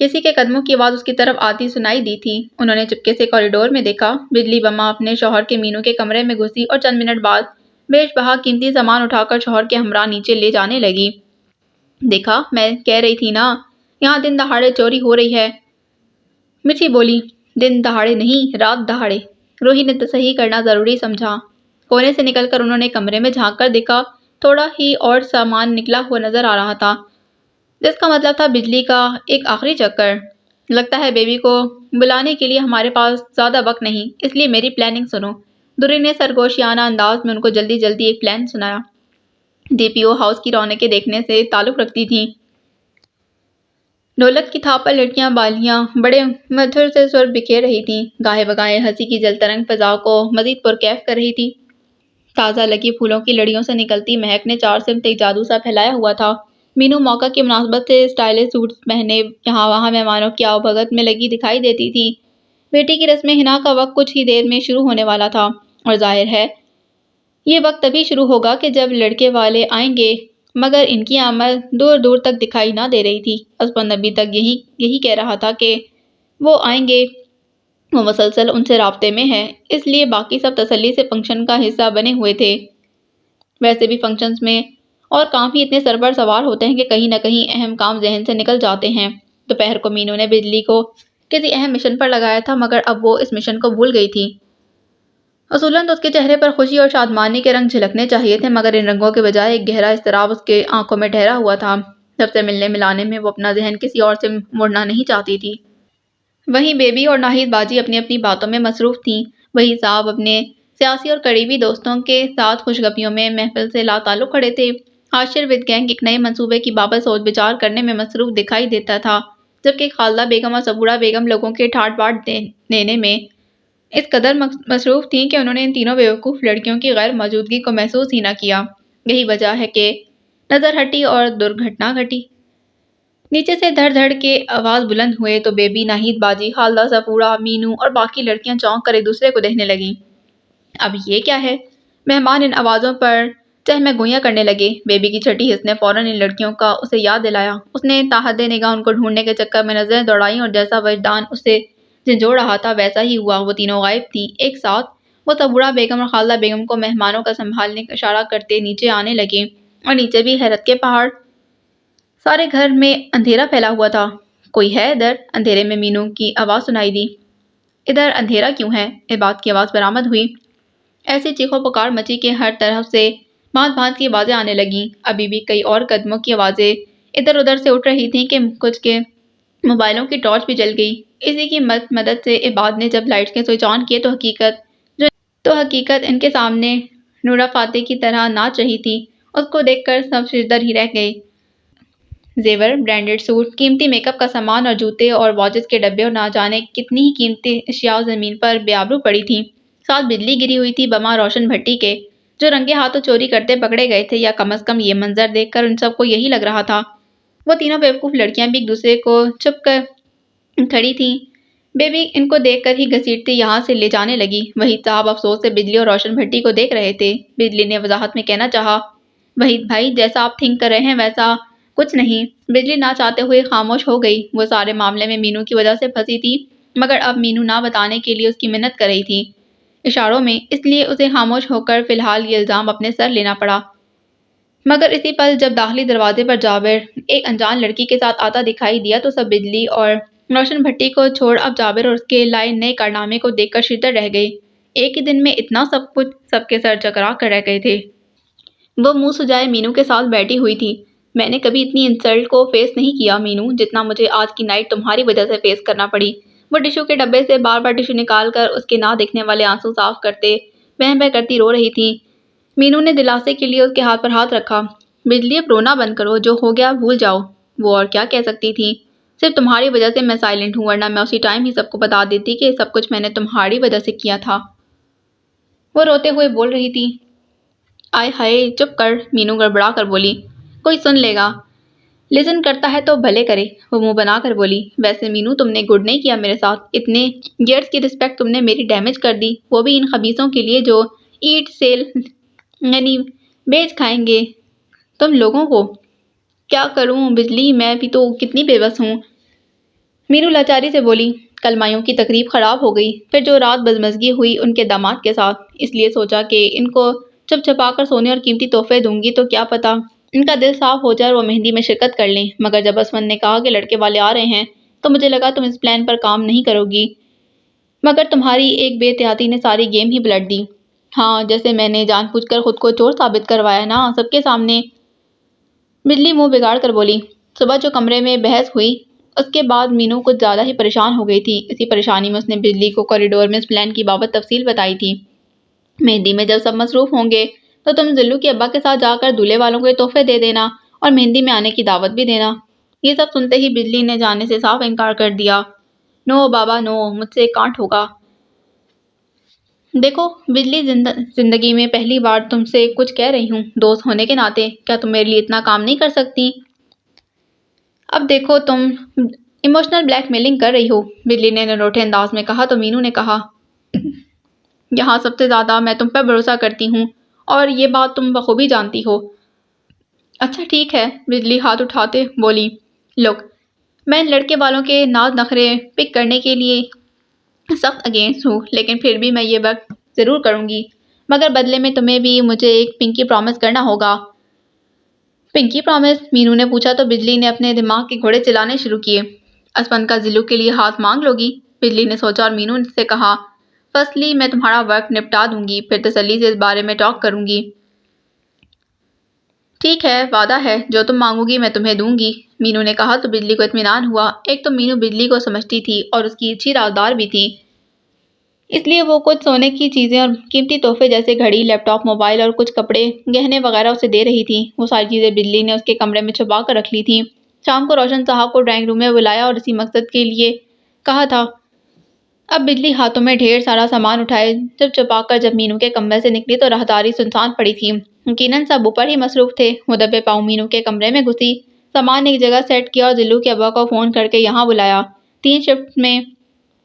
Speaker 1: کسی کے قدموں کی آواز اس کی طرف آتی سنائی دی تھی۔ انہوں نے چپکے سے کوریڈور میں دیکھا۔ بجلی بما اپنے شوہر کے مینو کے کمرے میں گھسی اور چند منٹ بعد بیش بہا قیمتی سامان اٹھا کر شوہر کے ہمراہ نیچے لے جانے لگی۔ دیکھا، میں کہہ رہی تھی نا، یہاں دن دہاڑے چوری ہو رہی ہے۔ مرچی بولی، دن دہاڑے نہیں، رات دہاڑے۔ روہی نے تصحیح کرنا ضروری سمجھا۔ کونے سے نکل کر انہوں نے کمرے میں جھانک کر دیکھا، تھوڑا ہی اور سامان نکلا ہوا نظر آ رہا تھا، جس کا مطلب تھا بجلی کا ایک آخری چکر۔ لگتا ہے بیبی کو بلانے کے لیے ہمارے پاس زیادہ وقت نہیں، اس لیے میری پلاننگ سنو۔ دوری نے سرگوشیانہ انداز میں ان کو جلدی جلدی ایک پلان سنایا۔ ڈی پی او ہاؤس کی رونقیں دیکھنے سے تعلق رکھتی تھیں۔ ڈھولک کی تھاپ پر لڑکیاں بالیاں بڑے مدھر سے سر بکھیر رہی تھیں، گاہے بگاہے ہنسی کی جل ترنگ فضا کو مزید پرکیف کر رہی تھی۔ تازہ لگی پھولوں کی لڑیوں سے نکلتی مہک نے چار سمت ایک جادو سا پھیلایا ہوا تھا۔ مینو موقع کی مناسبت سے اسٹائلش سوٹس پہنے یہاں وہاں مہمانوں کی آؤ بھگت میں لگی دکھائی دیتی تھی۔ بیٹی کی رسم حنا کا وقت کچھ ہی دیر میں شروع ہونے والا تھا، اور ظاہر ہے یہ وقت تبھی شروع ہوگا کہ جب لڑکے والے آئیں گے، مگر ان کی آمد دور دور تک دکھائی نہ دے رہی تھی۔ اسپند ابھی تک یہی کہہ رہا تھا کہ وہ آئیں گے، وہ مسلسل ان سے رابطے میں ہے، اس لیے باقی سب تسلی سے فنکشن کا حصہ بنے ہوئے تھے۔ ویسے بھی فنکشنز میں اور کام ہی اتنے سر پر سوار ہوتے ہیں کہ کہیں نہ کہیں اہم کام ذہن سے نکل جاتے ہیں۔ دوپہر کو مینو نے بجلی کو کسی اہم مشن پر لگایا تھا، مگر اب وہ اس مشن کو بھول گئی تھی۔ اصولاً تو اس کے چہرے پر خوشی اور شادمانی کے رنگ جھلکنے چاہیے تھے، مگر ان رنگوں کے بجائے ایک گہرا اضطراب اس کے آنکھوں میں ٹھہرا ہوا تھا۔ سب سے ملنے ملانے میں وہ اپنا ذہن کسی اور سے موڑنا نہیں چاہتی تھی۔ وہیں بیبی اور ناہید باجی اپنی اپنی باتوں میں مصروف تھیں۔ وہی صاحب اپنے سیاسی اور قریبی دوستوں کے ساتھ خوشگپیوں میں محفل سے لا تعلق کھڑے تھے۔ عاشر ود گینگ ایک نئے منصوبے کی بابت سوچ بچار کرنے میں مصروف دکھائی دیتا تھا، جبکہ خالدہ بیگم اور صبورہ بیگم لوگوں کے ٹھاٹ باٹ دینے میں اس قدر مصروف تھیں کہ انہوں نے ان تینوں بیوقوف لڑکیوں کی غیر موجودگی کو محسوس ہی نہ کیا۔ یہی وجہ ہے کہ نظر ہٹی اور درگھٹنا گھٹی۔ نیچے سے دھڑ دھڑ کے آواز بلند ہوئے تو بیبی، ناہید باجی، خالدہ، صفورہ، مینو اور باقی لڑکیاں چونک کر ایک دوسرے کو دیکھنے لگیں۔ اب یہ کیا ہے؟ مہمان ان آوازوں پر چہمہ گوئیاں کرنے لگے۔ بیبی کی چھٹی حس نے فوراً ان لڑکیوں کا اسے یاد دلایا۔ اس نے تاحد نگاہ ان کو ڈھونڈنے کے چکر میں نظریں دوڑائیں اور جیسا وجدان اسے جھنجھوڑ رہا تھا ویسا ہی ہوا۔ وہ تینوں غائب تھیں۔ ایک ساتھ وہ صبورہ بیگم اور خالدہ بیگم کو مہمانوں کا سنبھالنے کا اشارہ کرتے نیچے آنے لگے، اور نیچے بھی حیرت کے پہاڑ۔ سارے گھر میں اندھیرا پھیلا ہوا تھا۔ کوئی ہے ادھر؟ اندھیرے میں مینو کی آواز سنائی دی۔ ادھر اندھیرا کیوں ہے؟ عباد کی آواز برآمد ہوئی۔ ایسی چیخو پکار مچی کہ ہر طرف سے بھانت بھانت کی آوازیں آنے لگیں۔ ابھی بھی کئی اور قدموں کی آوازیں ادھر ادھر سے اٹھ رہی تھیں کہ کچھ کے موبائلوں کی ٹارچ بھی جل گئی۔ اسی کی مدد سے عباد نے جب لائٹس کے سوئچ آن کیے تو حقیقت ان کے سامنے نورا فاتح کی طرح ناچ رہی تھی۔ اس کو دیکھ کر سب ششدر ہی رہ گئے۔ زیور، برانڈڈ سوٹ، قیمتی میک اپ کا سامان اور جوتے اور واچز کے ڈبے اور نہ جانے کتنی ہی قیمتی اشیاء زمین پر بے آبرو پڑی تھیں۔ ساتھ بجلی گری ہوئی تھی بما روشن بھٹی کے، جو رنگے ہاتھوں چوری کرتے پکڑے گئے تھے، یا کم از کم یہ منظر دیکھ کر ان سب کو یہی لگ رہا تھا۔ وہ تینوں بیوقوف لڑکیاں بھی ایک دوسرے کو چھپ کر کھڑی تھیں۔ بیبی ان کو دیکھ کر ہی گھسیٹتی یہاں سے لے جانے لگی۔ وحید صاحب افسوس سے بجلی اور روشن بھٹی کو دیکھ رہے تھے۔ بجلی نے وضاحت میں کہنا چاہا، وحید بھائی، جیسا آپ تھنک کر رہے ہیں ویسا کچھ نہیں۔ بجلی نہ چاہتے ہوئے خاموش ہو گئی۔ وہ سارے معاملے میں مینو کی وجہ سے پھنسی تھی، مگر اب مینو نہ بتانے کے لیے اس کی منت کر رہی تھی، اشاروں میں، اس لیے اسے خاموش ہو کر فی الحال یہ الزام اپنے سر لینا پڑا۔ مگر اسی پل جب داخلی دروازے پر جابر ایک انجان لڑکی کے ساتھ آتا دکھائی دیا تو سب بجلی اور روشن بھٹی کو چھوڑ اب جابر اور اس کے لائے نئے کارنامے کو دیکھ کر شدر رہ گئے۔ ایک ہی دن میں اتنا سب کچھ، سب کے سر چکرا کر رہ گئے تھے۔ وہ منہ سجائے مینو کے ساتھ بیٹھی ہوئی تھی۔ میں نے کبھی اتنی انسلٹ کو فیس نہیں کیا مینو، جتنا مجھے آج کی نائٹ تمہاری وجہ سے فیس کرنا پڑی۔ وہ ٹشو کے ڈبے سے بار بار ٹشو نکال کر اس کے نہ دکھنے والے آنسو صاف کرتے بہہ بہہ کرتی رو رہی تھی۔ مینو نے دلاسے کے لیے اس کے ہاتھ پر ہاتھ رکھا۔ بجلی، اب رونا بند کرو، جو ہو گیا بھول جاؤ۔ وہ اور کیا کہہ سکتی تھی؟ صرف تمہاری وجہ سے میں سائلنٹ ہوں، ورنہ میں اسی ٹائم ہی سب کو بتا دیتی کہ سب کچھ میں نے تمہاری وجہ سے کیا تھا۔ وہ روتے ہوئے بول رہی تھی۔ آئے ہائے، چپ کر، مینو گڑبڑا کر بولی۔ کوئی سن لے گا۔ لسن کرتا ہے تو بھلے کرے، وہ منہ بنا کر بولی۔ ویسے مینو، تم نے گڈ نہیں کیا میرے ساتھ۔ اتنے ایئرز کی رسپیکٹ تم نے میری ڈیمیج کر دی، وہ بھی ان خبیثوں کے لیے جو ایٹ سیل یعنی بیچ کھائیں گے تم لوگوں کو۔ کیا کروں بجلی، میں بھی تو کتنی بے بس ہوں۔ مینو لاچاری سے بولی، کل مایوں کی تقریب خراب ہو گئی، پھر جو رات بدمزگی ہوئی ان کے داماد کے ساتھ، اس لیے سوچا کہ ان کو چھپ چھپا کر سونے اور قیمتی تحفے دوں گی تو کیا پتا ان کا دل صاف ہو جائے اور وہ مہندی میں شرکت کر لیں۔ مگر جب اسمن نے کہا کہ لڑکے والے آ رہے ہیں تو مجھے لگا تم اس پلان پر کام نہیں کرو گی، مگر تمہاری ایک بے احتیاطی نے ساری گیم ہی پلٹ دی۔ ہاں، جیسے میں نے جان بوجھ کر خود کو چور ثابت کروایا نا، سب کے سامنے۔ بجلی منہ بگاڑ کر بولی۔ صبح جو کمرے میں بحث ہوئی اس کے بعد مینو کچھ زیادہ ہی پریشان ہو گئی تھی۔ اسی پریشانی میں اس نے بجلی کو کوریڈور میں اس پلان کی بابت تفصیل بتائی تھی۔ مہندی میں جب سب مصروف ہوں گے تو تم زلو کے ابا کے ساتھ جا کر دولہے والوں کو یہ تحفے دے دینا اور مہندی میں آنے کی دعوت بھی دینا۔ یہ سب سنتے ہی بجلی نے جانے سے صاف انکار کر دیا۔ نو بابا نو، مجھ سے کانٹ ہوگا۔ دیکھو بجلی، زندگی میں پہلی بار تم سے کچھ کہہ رہی ہوں، دوست ہونے کے ناطے کیا تم میرے لیے اتنا کام نہیں کر سکتی؟ اب دیکھو تم ایموشنل بلیک میلنگ کر رہی ہو، بجلی نے نروٹھے انداز میں کہا تو مینو نے کہا، یہاں سب سے زیادہ میں تم پر بھروسہ کرتی ہوں اور یہ بات تم بخوبی جانتی ہو۔ اچھا ٹھیک ہے، بجلی ہاتھ اٹھاتے بولی، لوک میں ان لڑکے والوں کے ناز نخرے پک کرنے کے لیے سخت اگینسٹ ہوں، لیکن پھر بھی میں یہ ورک ضرور کروں گی، مگر بدلے میں تمہیں بھی مجھے ایک پنکی پرامس کرنا ہوگا۔ پنکی پرامس؟ مینو نے پوچھا تو بجلی نے اپنے دماغ کے گھوڑے چلانے شروع کیے۔ اسپن کا زلو کے لیے ہاتھ مانگ لو گی؟ بجلی نے سوچا اور مینو سے کہا، فرسٹلی میں تمہارا ورک نپٹا دوں گی، پھر تسلی سے اس بارے میں ٹاک کروں گی۔ ٹھیک ہے، وعدہ ہے، جو تم مانگو گی میں تمہیں دوں گی، مینو نے کہا تو بجلی کو اطمینان ہوا۔ ایک تو مینو بجلی کو سمجھتی تھی اور اس کی اچھی رازدار بھی تھی، اس لیے وہ کچھ سونے کی چیزیں اور قیمتی تحفے جیسے گھڑی، لیپ ٹاپ، موبائل اور کچھ کپڑے، گہنے وغیرہ اسے دے رہی تھی۔ وہ ساری چیزیں بجلی نے اس کے کمرے میں چھپا کر رکھ لی تھی۔ شام کو روشن صاحب کو ڈرائنگ روم میں بلایا اور اسی مقصد کے لیے کہا تھا۔ اب بجلی ہاتھوں میں ڈھیر سارا سامان اٹھائے چھپ چھپا کر جب مینو کے کمرے سے نکلی تو راہداری سنسان پڑی تھی۔ یقیناً سب اوپر ہی مصروف تھے۔ وہ دبے پاؤں مینو کے کمرے میں گھسی، سامان ایک جگہ سیٹ کیا اور زلو کے ابا کو فون کر کے یہاں بلایا۔ 3 شفٹ میں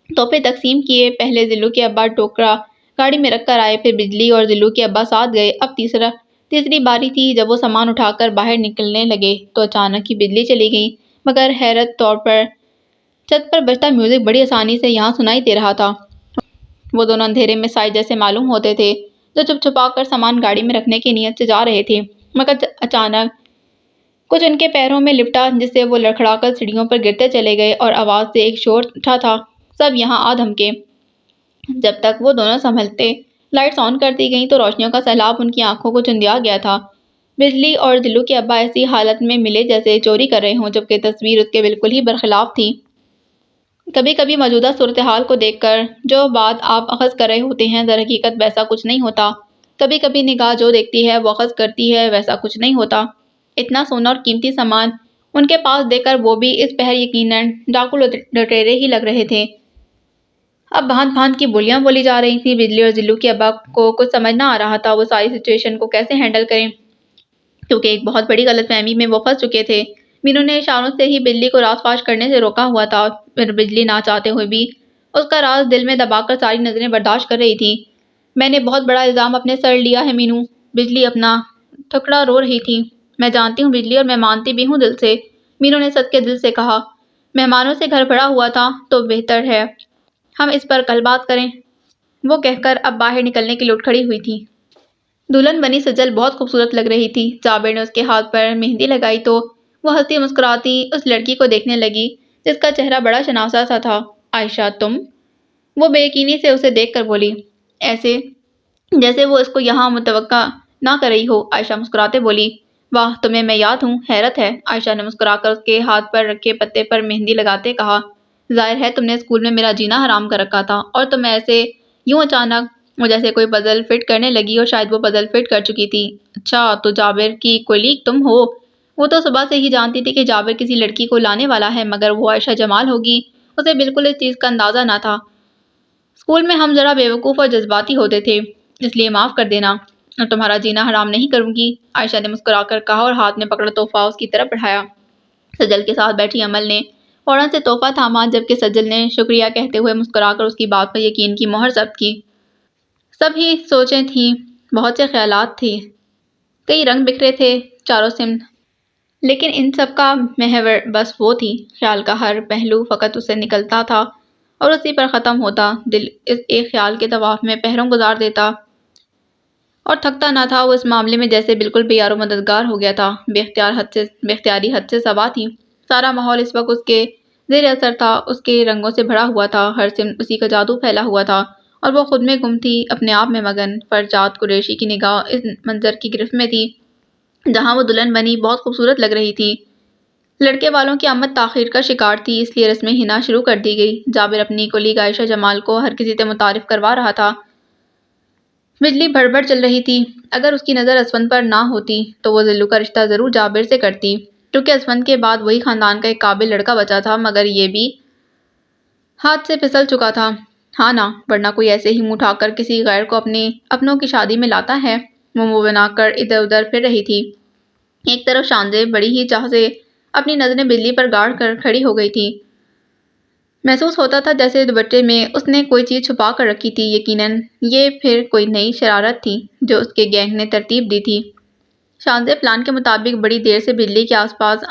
Speaker 1: تحفے تقسیم کیے۔ پہلے زلو کے ابا ٹوکرا گاڑی میں رکھ کر آئے، پھر بجلی اور زلو کے ابا ساتھ گئے۔ اب تیسری باری تھی۔ جب وہ سامان اٹھا کر باہر نکلنے لگے تو اچانک ہی بجلی چلی گئی، مگر حیرت طور پر چھت پر بجتا میوزک بڑی آسانی سے یہاں سنائی دے رہا تھا۔ وہ دونوں اندھیرے میں سائے جیسے معلوم ہوتے تھے جو چھپ چھپا کر سامان گاڑی میں رکھنے کی نیت سے جا رہے تھے، مگر اچانک کچھ ان کے پیروں میں لپٹا جس سے وہ لڑکھڑا کر سیڑھیوں پر گرتے چلے گئے اور آواز سے ایک شور اٹھا تھا، سب یہاں آ دھمکے۔ جب تک وہ دونوں سنبھلتے، لائٹس آن کر دی گئیں تو روشنیوں کا سیلاب ان کی آنکھوں کو چندیا گیا تھا۔ بجلی اور زلو کے ابا ایسی حالت میں ملے جیسے چوری کر رہے ہوں، جبکہ تصویر اس کے بالکل ہی برخلاف تھی۔ کبھی کبھی موجودہ صورتحال کو دیکھ کر جو بات آپ اخذ کر رہے ہوتے ہیں درحقیقت ویسا کچھ نہیں ہوتا۔ کبھی کبھی نگاہ جو دیکھتی ہے وہ اخذ کرتی ہے ویسا کچھ نہیں ہوتا۔ اتنا سونا اور قیمتی سامان ان کے پاس دیکھ کر وہ بھی اس پہر یقیناً ڈاکو لٹیرے ہی لگ رہے تھے۔ اب بھانت بھانت کی بولیاں بولی جا رہی تھیں۔ بجلی اور زلو کے ابا کو کچھ سمجھ نہ آ رہا تھا وہ ساری سچویشن کو کیسے ہینڈل کریں، کیونکہ ایک بہت بڑی غلط فہمی میں وہ پھنس چکے تھے۔ مینو نے اشاروں سے ہی بجلی کو راز فاش کرنے سے روکا ہوا تھا، پھر بجلی نہ چاہتے ہوئے بھی اس کا راز دل میں دبا کر ساری نظریں برداشت کر رہی تھی۔ میں نے بہت بڑا الزام اپنے سر لیا ہے مینو، بجلی اپنا ٹھکڑا رو رہی تھی۔ میں جانتی ہوں بجلی اور میں مانتی بھی ہوں دل سے، مینو نے سچ کے دل سے کہا۔ مہمانوں سے گھر بھرا ہوا تھا تو بہتر ہے ہم اس پر کل بات کریں، وہ کہہ کر اب باہر نکلنے کے لیے اٹھ کھڑی ہوئی تھی۔ دلہن بنی سجل بہت خوبصورت لگ رہی تھی۔ جابر نے اس کے ہاتھ پر مہندی لگائی تو وہ ہنستی مسکراتی اس لڑکی کو دیکھنے لگی جس کا چہرہ بڑا شناسا سا تھا۔ عائشہ تم؟ وہ بے یقینی سے اسے دیکھ کر بولی، ایسے جیسے وہ اس کو یہاں متوقع نہ کر رہی ہو۔ عائشہ مسکراتے بولی، واہ تمہیں میں یاد ہوں، حیرت ہے۔ عائشہ نے مسکرا کر اس کے ہاتھ پر رکھے پتے پر مہندی لگاتے کہا، ظاہر ہے تم نے اسکول میں میرا جینا حرام کر رکھا تھا اور تم ایسے یوں اچانک۔ وہ جیسے کوئی پزل فٹ کرنے لگی اور شاید وہ پزل فٹ کر چکی تھی۔ اچھا تو جابر کی کولیگ تم ہو؟ وہ تو صبح سے ہی جانتی تھی کہ جابر کسی لڑکی کو لانے والا ہے، مگر وہ عائشہ جمال ہوگی، اسے بالکل اس چیز کا اندازہ نہ تھا۔ اسکول میں ہم ذرا بیوقوف اور جذباتی ہوتے تھے، اس لیے معاف کر دینا، اور تمہارا جینا حرام نہیں کروں گی، عائشہ نے مسکرا کر کہا اور ہاتھ میں پکڑا تحفہ اس کی طرف بڑھایا۔ سجل کے ساتھ بیٹھی عمل نے فوراً سے تحفہ تھاما، جبکہ سجل نے شکریہ کہتے ہوئے مسکرا کر اس کی بات پر یقین کی مہر ضبط کی۔ سب ہی سوچیں تھیں، بہت سے خیالات تھے، کئی رنگ بکھرے تھے چاروں سمت۔ لیکن ان سب کا محور بس وہ تھی، خیال کا ہر پہلو فقط اس سے نکلتا تھا اور اسی پر ختم ہوتا۔ دل اس ایک خیال کے طواف میں پہروں گزار دیتا اور تھکتا نہ تھا۔ وہ اس معاملے میں جیسے بالکل بے یار و مددگار ہو گیا تھا، بے اختیاری حد سے سوا تھی۔ سارا ماحول اس وقت اس کے زیر اثر تھا، اس کے رنگوں سے بھرا ہوا تھا، ہر سمت اسی کا جادو پھیلا ہوا تھا اور وہ خود میں گم تھی، اپنے آپ میں مگن۔ فرجاد قریشی کی نگاہ اس منظر کی گرفت میں تھی جہاں وہ دلہن بنی بہت خوبصورت لگ رہی تھی۔ لڑکے والوں کی آمد تاخیر کا شکار تھی، اس لیے رسم حنا شروع کر دی گئی۔ جابر اپنی کلیگ عائشہ جمال کو ہر کسی سے متعارف کروا رہا تھا۔ بجلی بھڑ بھڑ چل رہی تھی۔ اگر اس کی نظر اسفند پر نہ ہوتی تو وہ ذلو کا رشتہ ضرور جابر سے کرتی، کیونکہ اسفند کے بعد وہی خاندان کا ایک قابل لڑکا بچا تھا، مگر یہ بھی ہاتھ سے پھسل چکا تھا۔ ہاں نا، ورنہ کوئی ایسے ہی منہ اٹھا کر کسی غیر کو اپنے اپنوں کی شادی میں لاتا ہے؟ وہ منہ بنا کر ادھر ادھر پھر رہی تھی۔ ایک طرف شانزیں بڑی ہی چاہ سے اپنی نظریں بجلی پر گاڑ کر کھڑی ہو گئی تھی۔ محسوس ہوتا تھا جیسے دوپٹے میں اس نے کوئی چیز چھپا کر رکھی تھی۔ یقیناً یہ پھر کوئی نئی شرارت تھی جو اس کے گینگ نے ترتیب دی تھی۔ شانزیں پلان کے مطابق بڑی دیر سے بجلی کے آس پاس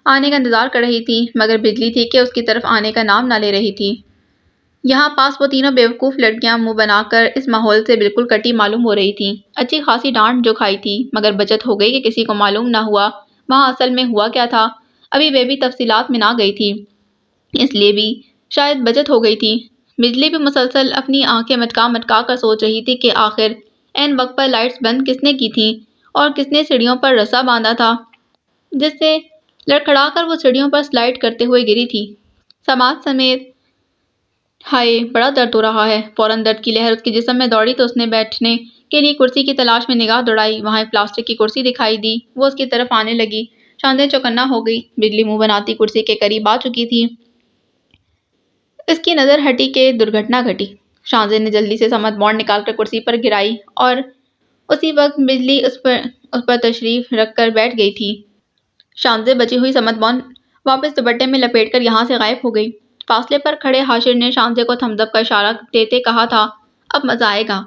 Speaker 1: آنے کا انتظار کر رہی تھی، مگر بجلی تھی کہ اس کی طرف آنے کا نام نہ لے رہی تھی۔ یہاں پاس وہ تینوں بیوقوف لڑکیاں منہ بنا کر اس ماحول سے بالکل کٹی معلوم ہو رہی تھیں۔ اچھی خاصی ڈانٹ جو کھائی تھی، مگر بچت ہو گئی کہ کسی کو معلوم نہ ہوا وہاں اصل میں ہوا کیا تھا۔ ابھی بیبی تفصیلات میں نہ گئی تھی، اس لیے بھی شاید بچت ہو گئی تھی۔ بجلی بھی مسلسل اپنی آنکھیں مٹکا مٹکا کر سوچ رہی تھی کہ آخر عین وقت پر لائٹس بند کس نے کی تھیں اور کس نے سیڑھیوں پر رسا باندھا تھا جس سے لڑکھڑا کر وہ سیڑھیوں پر سلائڈ کرتے ہوئے گری تھی۔ سماعت سمیت ہائے بڑا درد ہو رہا ہے۔ فوراً درد کی لہر اس کے جسم میں دوڑی تو اس نے بیٹھنے کے لیے کرسی کی تلاش میں نگاہ دوڑائی۔ وہاں ایک پلاسٹک کی کرسی دکھائی دی، وہ اس کی طرف آنے لگی۔ شانزیں چوکنا ہو گئی، بجلی منہ بناتی کرسی کے قریب آ چکی تھی۔ اس کی نظر ہٹی کہ درگھٹنا گھٹی۔ شانزیں نے جلدی سے سمت بانڈ نکال کر کرسی پر گرائی اور اسی وقت بجلی اس پر تشریف رکھ کر بیٹھ گئی تھی۔ شانزیں بچی ہوئی سمت بانڈ واپس دوپٹے میں لپیٹ کر یہاں سے غائب ہو گئی۔ فاصلے پر کھڑے حاشر نے شانزیں کو تھمز اپ کا اشارہ دیتے کہا تھا، اب مزہ آئے گا۔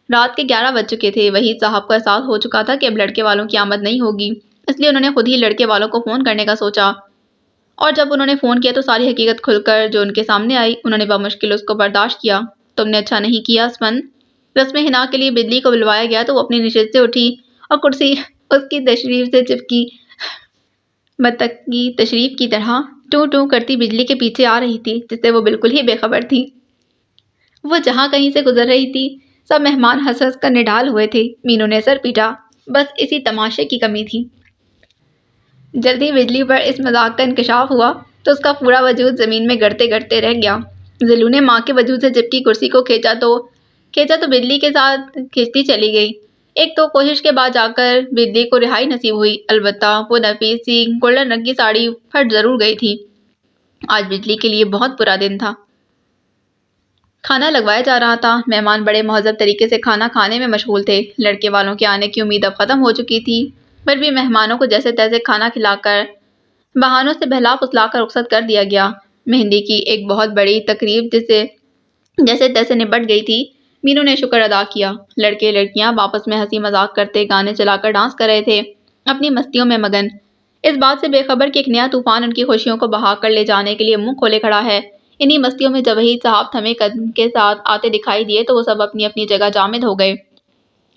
Speaker 1: رات کے 11 بج چکے تھے۔ وحید صاحب کو احساس ہو چکا تھا کہ اب لڑکے والوں کی آمد نہیں ہوگی، اس لیے انہوں نے خود ہی لڑکے والوں کو فون کرنے کا سوچا، اور جب انہوں نے فون کیا تو ساری حقیقت کھل کر جو ان کے سامنے آئی، انہوں نے بمشکل اس کو برداشت کیا۔ تم نے اچھا نہیں کیا اسفند۔ رسم حنا کے لیے بجلی کو بلوایا گیا تو وہ اپنی نشست سے اٹھی اور کرسی اس کی تشریف سے چپکی۔ بطخ کی تشریف کی طرح ٹوں ٹوں کرتی بجلی کے پیچھے آ رہی تھی، جس سے وہ بالکل ہی بے خبر تھی۔ وہ جہاں کہیں سے گزر رہی تھی، سب مہمان ہنس ہنس کر نڈھال ہوئے تھے۔ مینو نے سر پیٹا، بس اسی تماشے کی کمی تھی۔ جلدی بجلی پر اس مذاق کا انکشاف ہوا تو اس کا پورا وجود زمین میں گڑتے گڑتے رہ گیا۔ ذلو نے ماں کے وجود سے چپکی کرسی کو کھینچا تو بجلی کے ساتھ کھینچتی چلی گئی۔ ایک تو کوشش کے بعد جا کر بجلی کو رہائی نصیب ہوئی، البتہ وہ نفیس سی گولڈن رنگ کی ساڑی پھٹ ضرور گئی تھی۔ آج بجلی کے لیے بہت برا دن تھا۔ کھانا لگوایا جا رہا تھا، مہمان بڑے مہذب طریقے سے کھانا کھانے میں مشغول تھے۔ لڑکے والوں کے آنے کی امید اب ختم ہو چکی تھی، پھر بھی مہمانوں کو جیسے تیسے کھانا کھلا کر بہانوں سے بہلا پھسلا کر رخصت کر دیا گیا۔ مہندی کی ایک بہت بڑی تقریب جیسے تیسے نبٹ گئی تھی۔ مینو نے شکر ادا کیا۔ لڑکے لڑکیاں آپس میں ہنسی مذاق کرتے، گانے چلا کر ڈانس کر رہے تھے، اپنی مستیوں میں مگن، اس بات سے بے خبر کہ ایک نیا طوفان ان کی خوشیوں کو بہا کر لے جانے کے لیے منہ کھولے کھڑا ہے۔ انہی مستیوں میں جب وحید صاحب تھمے قدم کے ساتھ آتے دکھائی دیے تو وہ سب اپنی اپنی جگہ جامد ہو گئے۔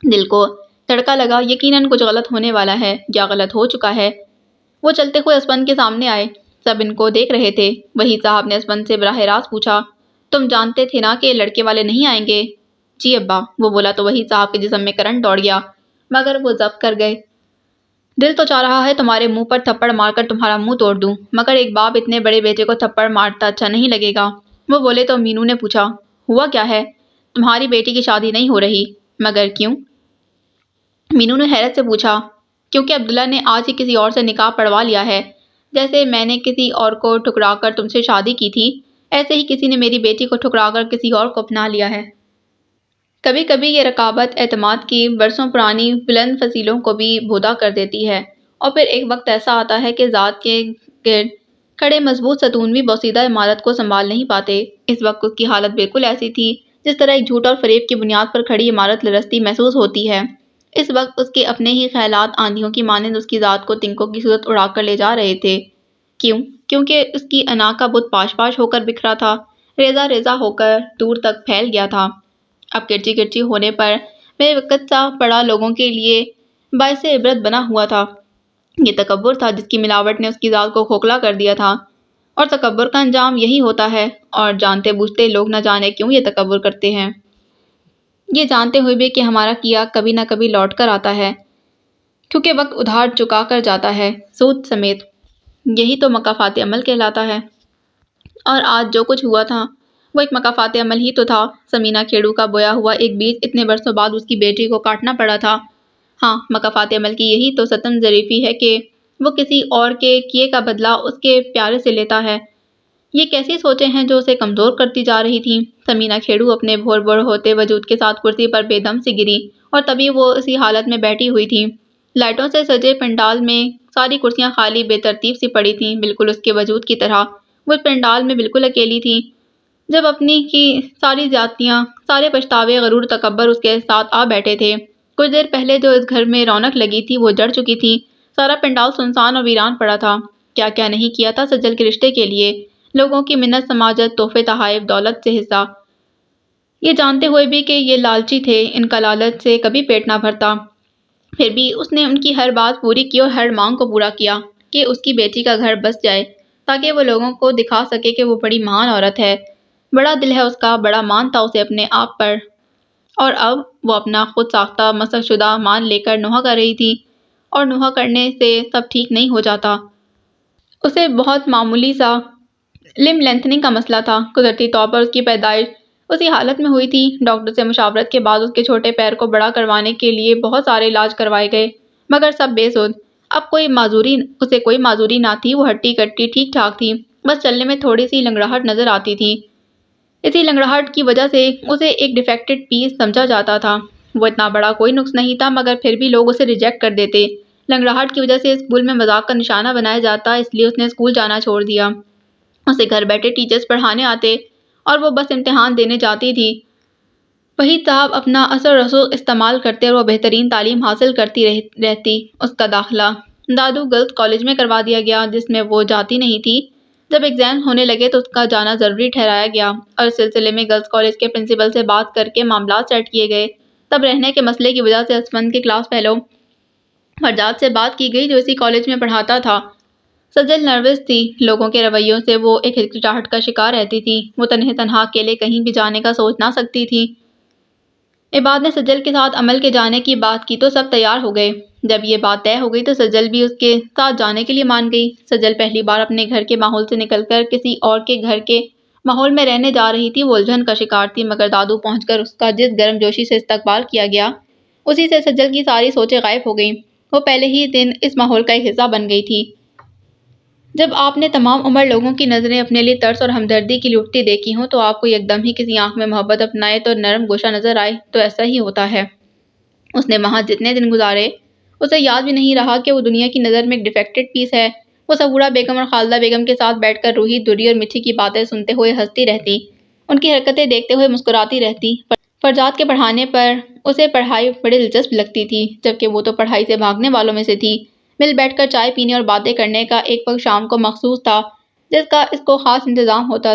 Speaker 1: دل کو تڑکا لگا، یقیناً کچھ غلط ہونے والا ہے یا غلط ہو چکا ہے۔ وہ چلتے ہوئے اسفند کے سامنے آئے، سب ان کو دیکھ رہے تھے۔ وحید صاحب نے اسفند سے براہ راست پوچھا، تم جانتے تھے نا کہ لڑکے والے نہیں آئیں گے؟ جی ابا، وہ بولا تو وحید صاحب کے جسم میں کرنٹ دوڑ گیا، مگر وہ ضبط کر گئے۔ دل تو چاہ رہا ہے تمہارے منہ پر تھپڑ مار کر تمہارا منہ توڑ دوں، مگر ایک باپ اتنے بڑے بیٹے کو تھپڑ مارتا اچھا نہیں لگے گا۔ وہ بولے تو مینو نے پوچھا، ہوا کیا ہے؟ تمہاری بیٹی کی شادی نہیں ہو رہی؟ مگر کیوں؟ مینو نے حیرت سے پوچھا۔ کیونکہ عبداللہ نے آج ہی کسی اور سے نکاح پڑھوا لیا ہے۔ جیسے میں نے کسی اور کو ٹھکرا کر تم سے شادی کی تھی، ایسے ہی کسی نے میری بیٹی کو ٹھکرا کر کسی اور کو اپنا لیا ہے۔ کبھی کبھی یہ رقابت اعتماد کی برسوں پرانی بلند فصیلوں کو بھی بھودا کر دیتی ہے، اور پھر ایک وقت ایسا آتا ہے کہ ذات کے گرد کھڑے مضبوط ستون بھی بوسیدہ عمارت کو سنبھال نہیں پاتے۔ اس وقت اس کی حالت بالکل ایسی تھی جس طرح ایک جھوٹ اور فریب کی بنیاد پر کھڑی عمارت لرزتی محسوس ہوتی ہے۔ اس وقت اس کے اپنے ہی خیالات آندھیوں کی مانند اس کی ذات کو تنکوں کی صورت اڑا کر لے جا رہے تھے۔ کیوں؟ کیونکہ اس کی انا کا بت پاش پاش ہو کر بکھرا تھا، ریزہ ریزہ ہو کر دور تک پھیل گیا تھا۔ اب کرچی کرچی ہونے پر بے وقت سا پڑا لوگوں کے لیے باعث عبرت بنا ہوا تھا۔ یہ تکبر تھا جس کی ملاوٹ نے اس کی ذات کو کھوکھلا کر دیا تھا، اور تکبر کا انجام یہی ہوتا ہے، اور جانتے بوجھتے لوگ نہ جانے کیوں یہ تکبر کرتے ہیں، یہ جانتے ہوئے بھی کہ ہمارا کیا کبھی نہ کبھی لوٹ کر آتا ہے، کیونکہ وقت ادھار چکا کر جاتا ہے، سود سمیت۔ یہی تو مکافات عمل کہلاتا ہے۔ اور آج جو کچھ ہوا تھا وہ ایک مکافات عمل ہی تو تھا۔ سمینا کھیڑو کا بویا ہوا ایک بیج اتنے برسوں بعد اس کی بیٹی کو کاٹنا پڑا تھا۔ ہاں، مکافات عمل کی یہی تو ستم ظریفی ہے کہ وہ کسی اور کے کیے کا بدلہ اس کے پیارے سے لیتا ہے۔ یہ کیسی سوچیں ہیں جو اسے کمزور کرتی جا رہی تھیں۔ سمینا کھیڑو اپنے بھور بھور ہوتے وجود کے ساتھ کرسی پر بے دم سی گری، اور تبھی وہ اسی حالت میں بیٹھی ہوئی تھی۔ لائٹوں سے سجے پنڈال میں ساری کرسیاں خالی بے ترتیب سی پڑی تھیں، بالکل اس کے وجود کی طرح۔ وہ اس پنڈال میں بالکل اکیلی تھی۔ جب اپنی کی ساری زیادتیاں، سارے پچھتاوے، غرور، تکبر اس کے ساتھ آ بیٹھے تھے۔ کچھ دیر پہلے جو اس گھر میں رونق لگی تھی وہ جڑ چکی تھی۔ سارا پنڈال سنسان اور ویران پڑا تھا۔ کیا کیا نہیں کیا تھا سجل کے رشتے کے لیے، لوگوں کی منت سماجت، تحفے تحائف، دولت سے حصہ، یہ جانتے ہوئے بھی کہ یہ لالچی تھے، ان کا لالچ سے کبھی پیٹ نہ بھرتا۔ پھر بھی اس نے ان کی ہر بات پوری کی اور ہر مانگ کو پورا کیا کہ اس کی بیٹی کا گھر بس جائے، تاکہ وہ لوگوں کو دکھا سکے کہ وہ بڑی مہان عورت ہے، بڑا دل ہے اس کا، بڑا مان تھا اسے اپنے آپ پر۔ اور اب وہ اپنا خود ساختہ مسخ شدہ مان لے کر نوحہ کر رہی تھی، اور نوحہ کرنے سے سب ٹھیک نہیں ہو جاتا۔ اسے بہت معمولی سا لمب لینتھننگ کا مسئلہ تھا۔ قدرتی طور پر اس کی پیدائش اسی حالت میں ہوئی تھی۔ ڈاکٹر سے مشاورت کے بعد اس کے چھوٹے پیر کو بڑا کروانے کے لیے بہت سارے علاج کروائے گئے، مگر سب بے سود۔ اب اسے کوئی معذوری نہ تھی، وہ ہٹی کٹی ٹھیک ٹھاک تھی، بس چلنے میں تھوڑی سی لنگڑاہٹ نظر آتی تھی۔ اسی لنگڑاہٹ کی وجہ سے اسے ایک ڈیفیکٹڈ پیس سمجھا جاتا تھا۔ وہ اتنا بڑا کوئی نقص نہیں تھا، مگر پھر بھی لوگ اسے ریجیکٹ کر دیتے۔ لنگڑاہٹ کی وجہ سے اسکول میں مذاق کا نشانہ بنایا جاتا، اس لیے اس نے اسکول جانا چھوڑ دیا۔ اسے گھر بیٹھے ٹیچرز پڑھانے آتے، اور وہ بس امتحان دینے جاتی تھی۔ وحید صاحب اپنا اثر و رسوخ استعمال کرتے اور وہ بہترین تعلیم حاصل کرتی رہتی۔ اس کا داخلہ دادو گرلز کالج میں کروا دیا گیا، جس میں وہ جاتی نہیں تھی۔ جب ایگزام ہونے لگے تو اس کا جانا ضروری ٹھہرایا گیا، اور اس سلسلے میں گرلز کالج کے پرنسپل سے بات کر کے معاملات سیٹ کیے گئے۔ تب رہنے کے مسئلے کی وجہ سے اسفند کے کلاس فیلو فرجاد سے بات کی گئی، جو اسی کالج میں پڑھاتا تھا۔ سجل نروس تھی، لوگوں کے رویوں سے وہ ایک ہچکچاہٹ کا شکار رہتی تھی۔ وہ تنہا اکیلے کہیں بھی جانے کا سوچ نہ سکتی تھی۔ عباد نے سجل کے ساتھ عمل کے جانے کی بات کی تو سب تیار ہو گئے۔ جب یہ بات طے ہو گئی تو سجل بھی اس کے ساتھ جانے کے لیے مان گئی۔ سجل پہلی بار اپنے گھر کے ماحول سے نکل کر کسی اور کے گھر کے ماحول میں رہنے جا رہی تھی۔ وہ الجھن کا شکار تھی، مگر دادو پہنچ کر اس کا جس گرم جوشی سے استقبال کیا گیا، اسی سے سجل کی ساری سوچیں غائب ہو گئیں۔ وہ پہلے ہی دن اس ماحول کا ایک حصہ بن گئی تھی۔ جب آپ نے تمام عمر لوگوں کی نظریں اپنے لیے ترس اور ہمدردی کی لٹتی دیکھی ہوں، تو آپ کو یکدم ہی کسی آنکھ میں محبت اپنائے تو نرم گوشہ نظر آئے، تو ایسا ہی ہوتا ہے۔ اس نے وہاں جتنے دن گزارے اسے یاد بھی نہیں رہا کہ وہ دنیا کی نظر میں ایک ڈیفیکٹڈ پیس ہے۔ وہ صبورہ بیگم اور خالدہ بیگم کے ساتھ بیٹھ کر روحی، دری اور مٹھی کی باتیں سنتے ہوئے ہنستی رہتی، ان کی حرکتیں دیکھتے ہوئے مسکراتی رہتی۔ فرجاد کے پڑھانے پر اسے پڑھائی بڑی دلچسپ لگتی تھی، جبکہ وہ تو پڑھائی سے بھاگنے والوں میں سے تھی۔ مل بیٹھ کر چائے پینے اور باتیں کرنے کا ایک وقت شام کو مخصوص تھا، جس کا اس کو خاص انتظار ہوتا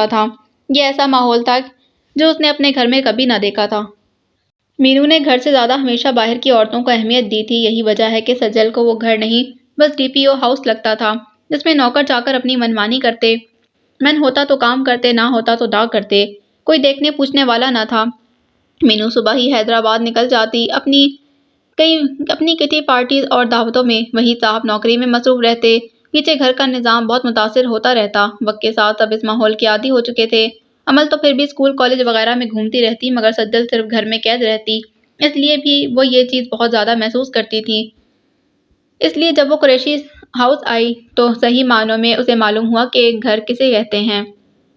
Speaker 1: تھا۔ یہ ایسا ماحول تھا جو اس نے اپنے گھر میں کبھی نہ دیکھا تھا۔ مینو نے گھر سے زیادہ ہمیشہ باہر کی عورتوں کو اہمیت دی تھی۔ یہی وجہ ہے کہ سجل کو وہ گھر نہیں بس ڈی پی او ہاؤس لگتا تھا، جس میں نوکر چاکر اپنی منمانی کرتے، من ہوتا تو کام کرتے، نہ ہوتا تو داغ کرتے، کوئی دیکھنے پوچھنے والا نہ تھا۔ مینو صبح ہی حیدرآباد نکل جاتی اپنی کٹی پارٹیز اور دعوتوں میں۔ وحید صاحب نوکری میں مصروف رہتے، پیچھے گھر کا نظام بہت متاثر ہوتا رہتا۔ وقت کے ساتھ سب اس ماحول کے عادی ہو چکے تھے۔ عمل تو پھر بھی اسکول کالج وغیرہ میں گھومتی رہتی، مگر سجل صرف گھر میں قید رہتی، اس لیے بھی وہ یہ چیز بہت زیادہ محسوس کرتی تھی۔ اس لیے جب وہ قریشی ہاؤس آئی تو صحیح معنوں میں اسے معلوم ہوا کہ گھر کسے کہتے ہیں۔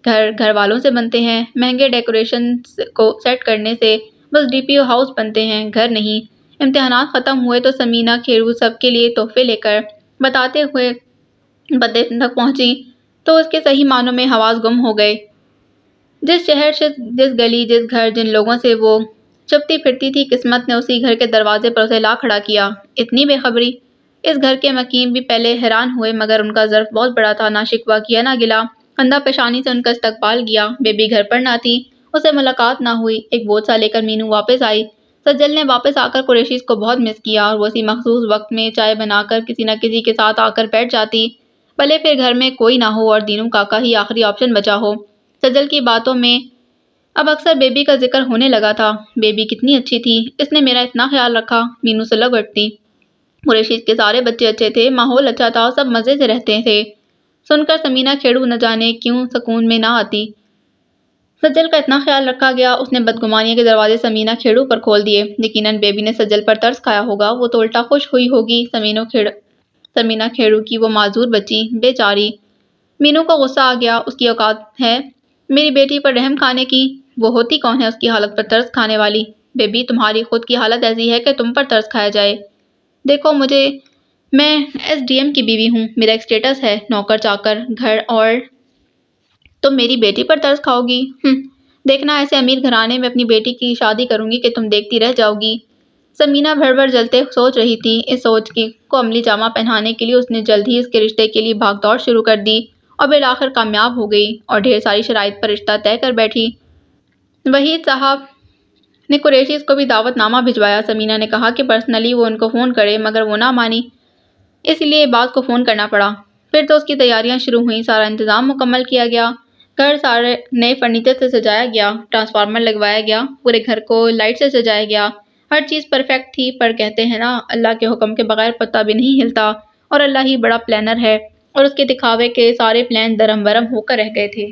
Speaker 1: گھر گھر والوں سے بنتے ہیں، مہنگے ڈیکوریشنز کو سیٹ کرنے سے بس ڈی پی او ہاؤس بنتے ہیں، گھر نہیں۔ امتحانات ختم ہوئے تو سمینا کھیڑو سب کے لیے تحفے لے کر بتاتے ہوئے بدے تک پہنچی تو اس کے صحیح معنوں میں حواس گم ہو گئے۔ جس شہر، جس گلی، جس گھر، جن لوگوں سے وہ چپتی پھرتی تھی قسمت نے اسی گھر کے دروازے پر اسے لا کھڑا کیا۔ اتنی بے خبری! اس گھر کے مکین بھی پہلے حیران ہوئے مگر ان کا ظرف بہت بڑا تھا، نہ شکوہ کیا نہ گلا۔ خندہ پیشانی سے ان کا استقبال کیا۔ بیبی گھر پر نہ تھی، اس سے ملاقات نہ ہوئی۔ ایک بوجھ سا لے کر مینو واپس آئی۔ سجل نے واپس آ کر قریشی کو بہت مس کیا اور وہ اسی مخصوص وقت میں چائے بنا کر کسی نہ کسی کے ساتھ آ کر بیٹھ جاتی، بھلے پھر گھر میں کوئی نہ ہو اور دینو کاکا ہی آخری آپشن بچا ہو۔ سجل کی باتوں میں اب اکثر بیبی کا ذکر ہونے لگا تھا۔ بیبی کتنی اچھی تھی، اس نے میرا اتنا خیال رکھا، مینو سے لگ اٹھتی۔ قریشی کے سارے بچے اچھے تھے، ماحول اچھا تھا، سب مزے سے رہتے تھے۔ سن کر سمینا کھیڑو نہ جانے کیوں سکون میں نہ آتی۔ سجل کا اتنا خیال رکھا گیا، اس نے بدگمانیوں کے دروازے سمینا کھیڑو پر کھول دیے۔ یقیناً بیبی نے سجل پر ترس کھایا ہوگا، وہ تو الٹا خوش ہوئی ہوگی۔ سمینا کھیڑو کی وہ معذور بچی، بے چاری۔ مینو کو غصہ آ گیا، اس کی اوقات ہے میری بیٹی پر رحم کھانے کی؟ وہ ہوتی کون ہے اس کی حالت پر ترس کھانے والی؟ بیبی تمہاری خود کی حالت ایسی ہے کہ تم پر ترس کھایا جائے۔ دیکھو مجھے، میں ایس ڈی ایم کی بیوی ہوں، میرا ایک سٹیٹس ہے، نوکر چاکر، گھر، اور تم میری بیٹی پر ترس کھاؤ گی؟ دیکھنا ایسے امیر گھرانے میں اپنی بیٹی کی شادی کروں گی کہ تم دیکھتی رہ جاؤ گی۔ سمینا بھر بھر جلتے سوچ رہی تھی۔ اس سوچ کو عملی جامہ پہنانے کے لیے اس نے جلد ہی اس کے رشتے کے لیے بھاگ دوڑ شروع کر دی اور بالآخر کامیاب ہو گئی اور ڈھیر ساری شرائط پر رشتہ طے کر بیٹھی۔ وحید صاحب نے قریشی کو بھی دعوت نامہ بھجوایا۔ سمینا نے کہا کہ پرسنلی وہ ان کو فون کرے مگر وہ نہ مانی، اس لیے عباد کو فون کرنا پڑا۔ پھر تو اس کی تیاریاں شروع ہوئیں، سارا انتظام مکمل کیا گیا، گھر سارے نئے فرنیچر سے سجایا گیا، ٹرانسفارمر لگوایا گیا، پورے گھر کو لائٹ سے سجایا گیا، ہر چیز پرفیکٹ تھی۔ پر کہتے ہیں نا، اللہ کے حکم کے بغیر پتا بھی نہیں ہلتا، اور اللہ ہی بڑا پلانر ہے، اور اس کے دکھاوے کے سارے پلان درہم برہم ہو کر رہ گئے تھے۔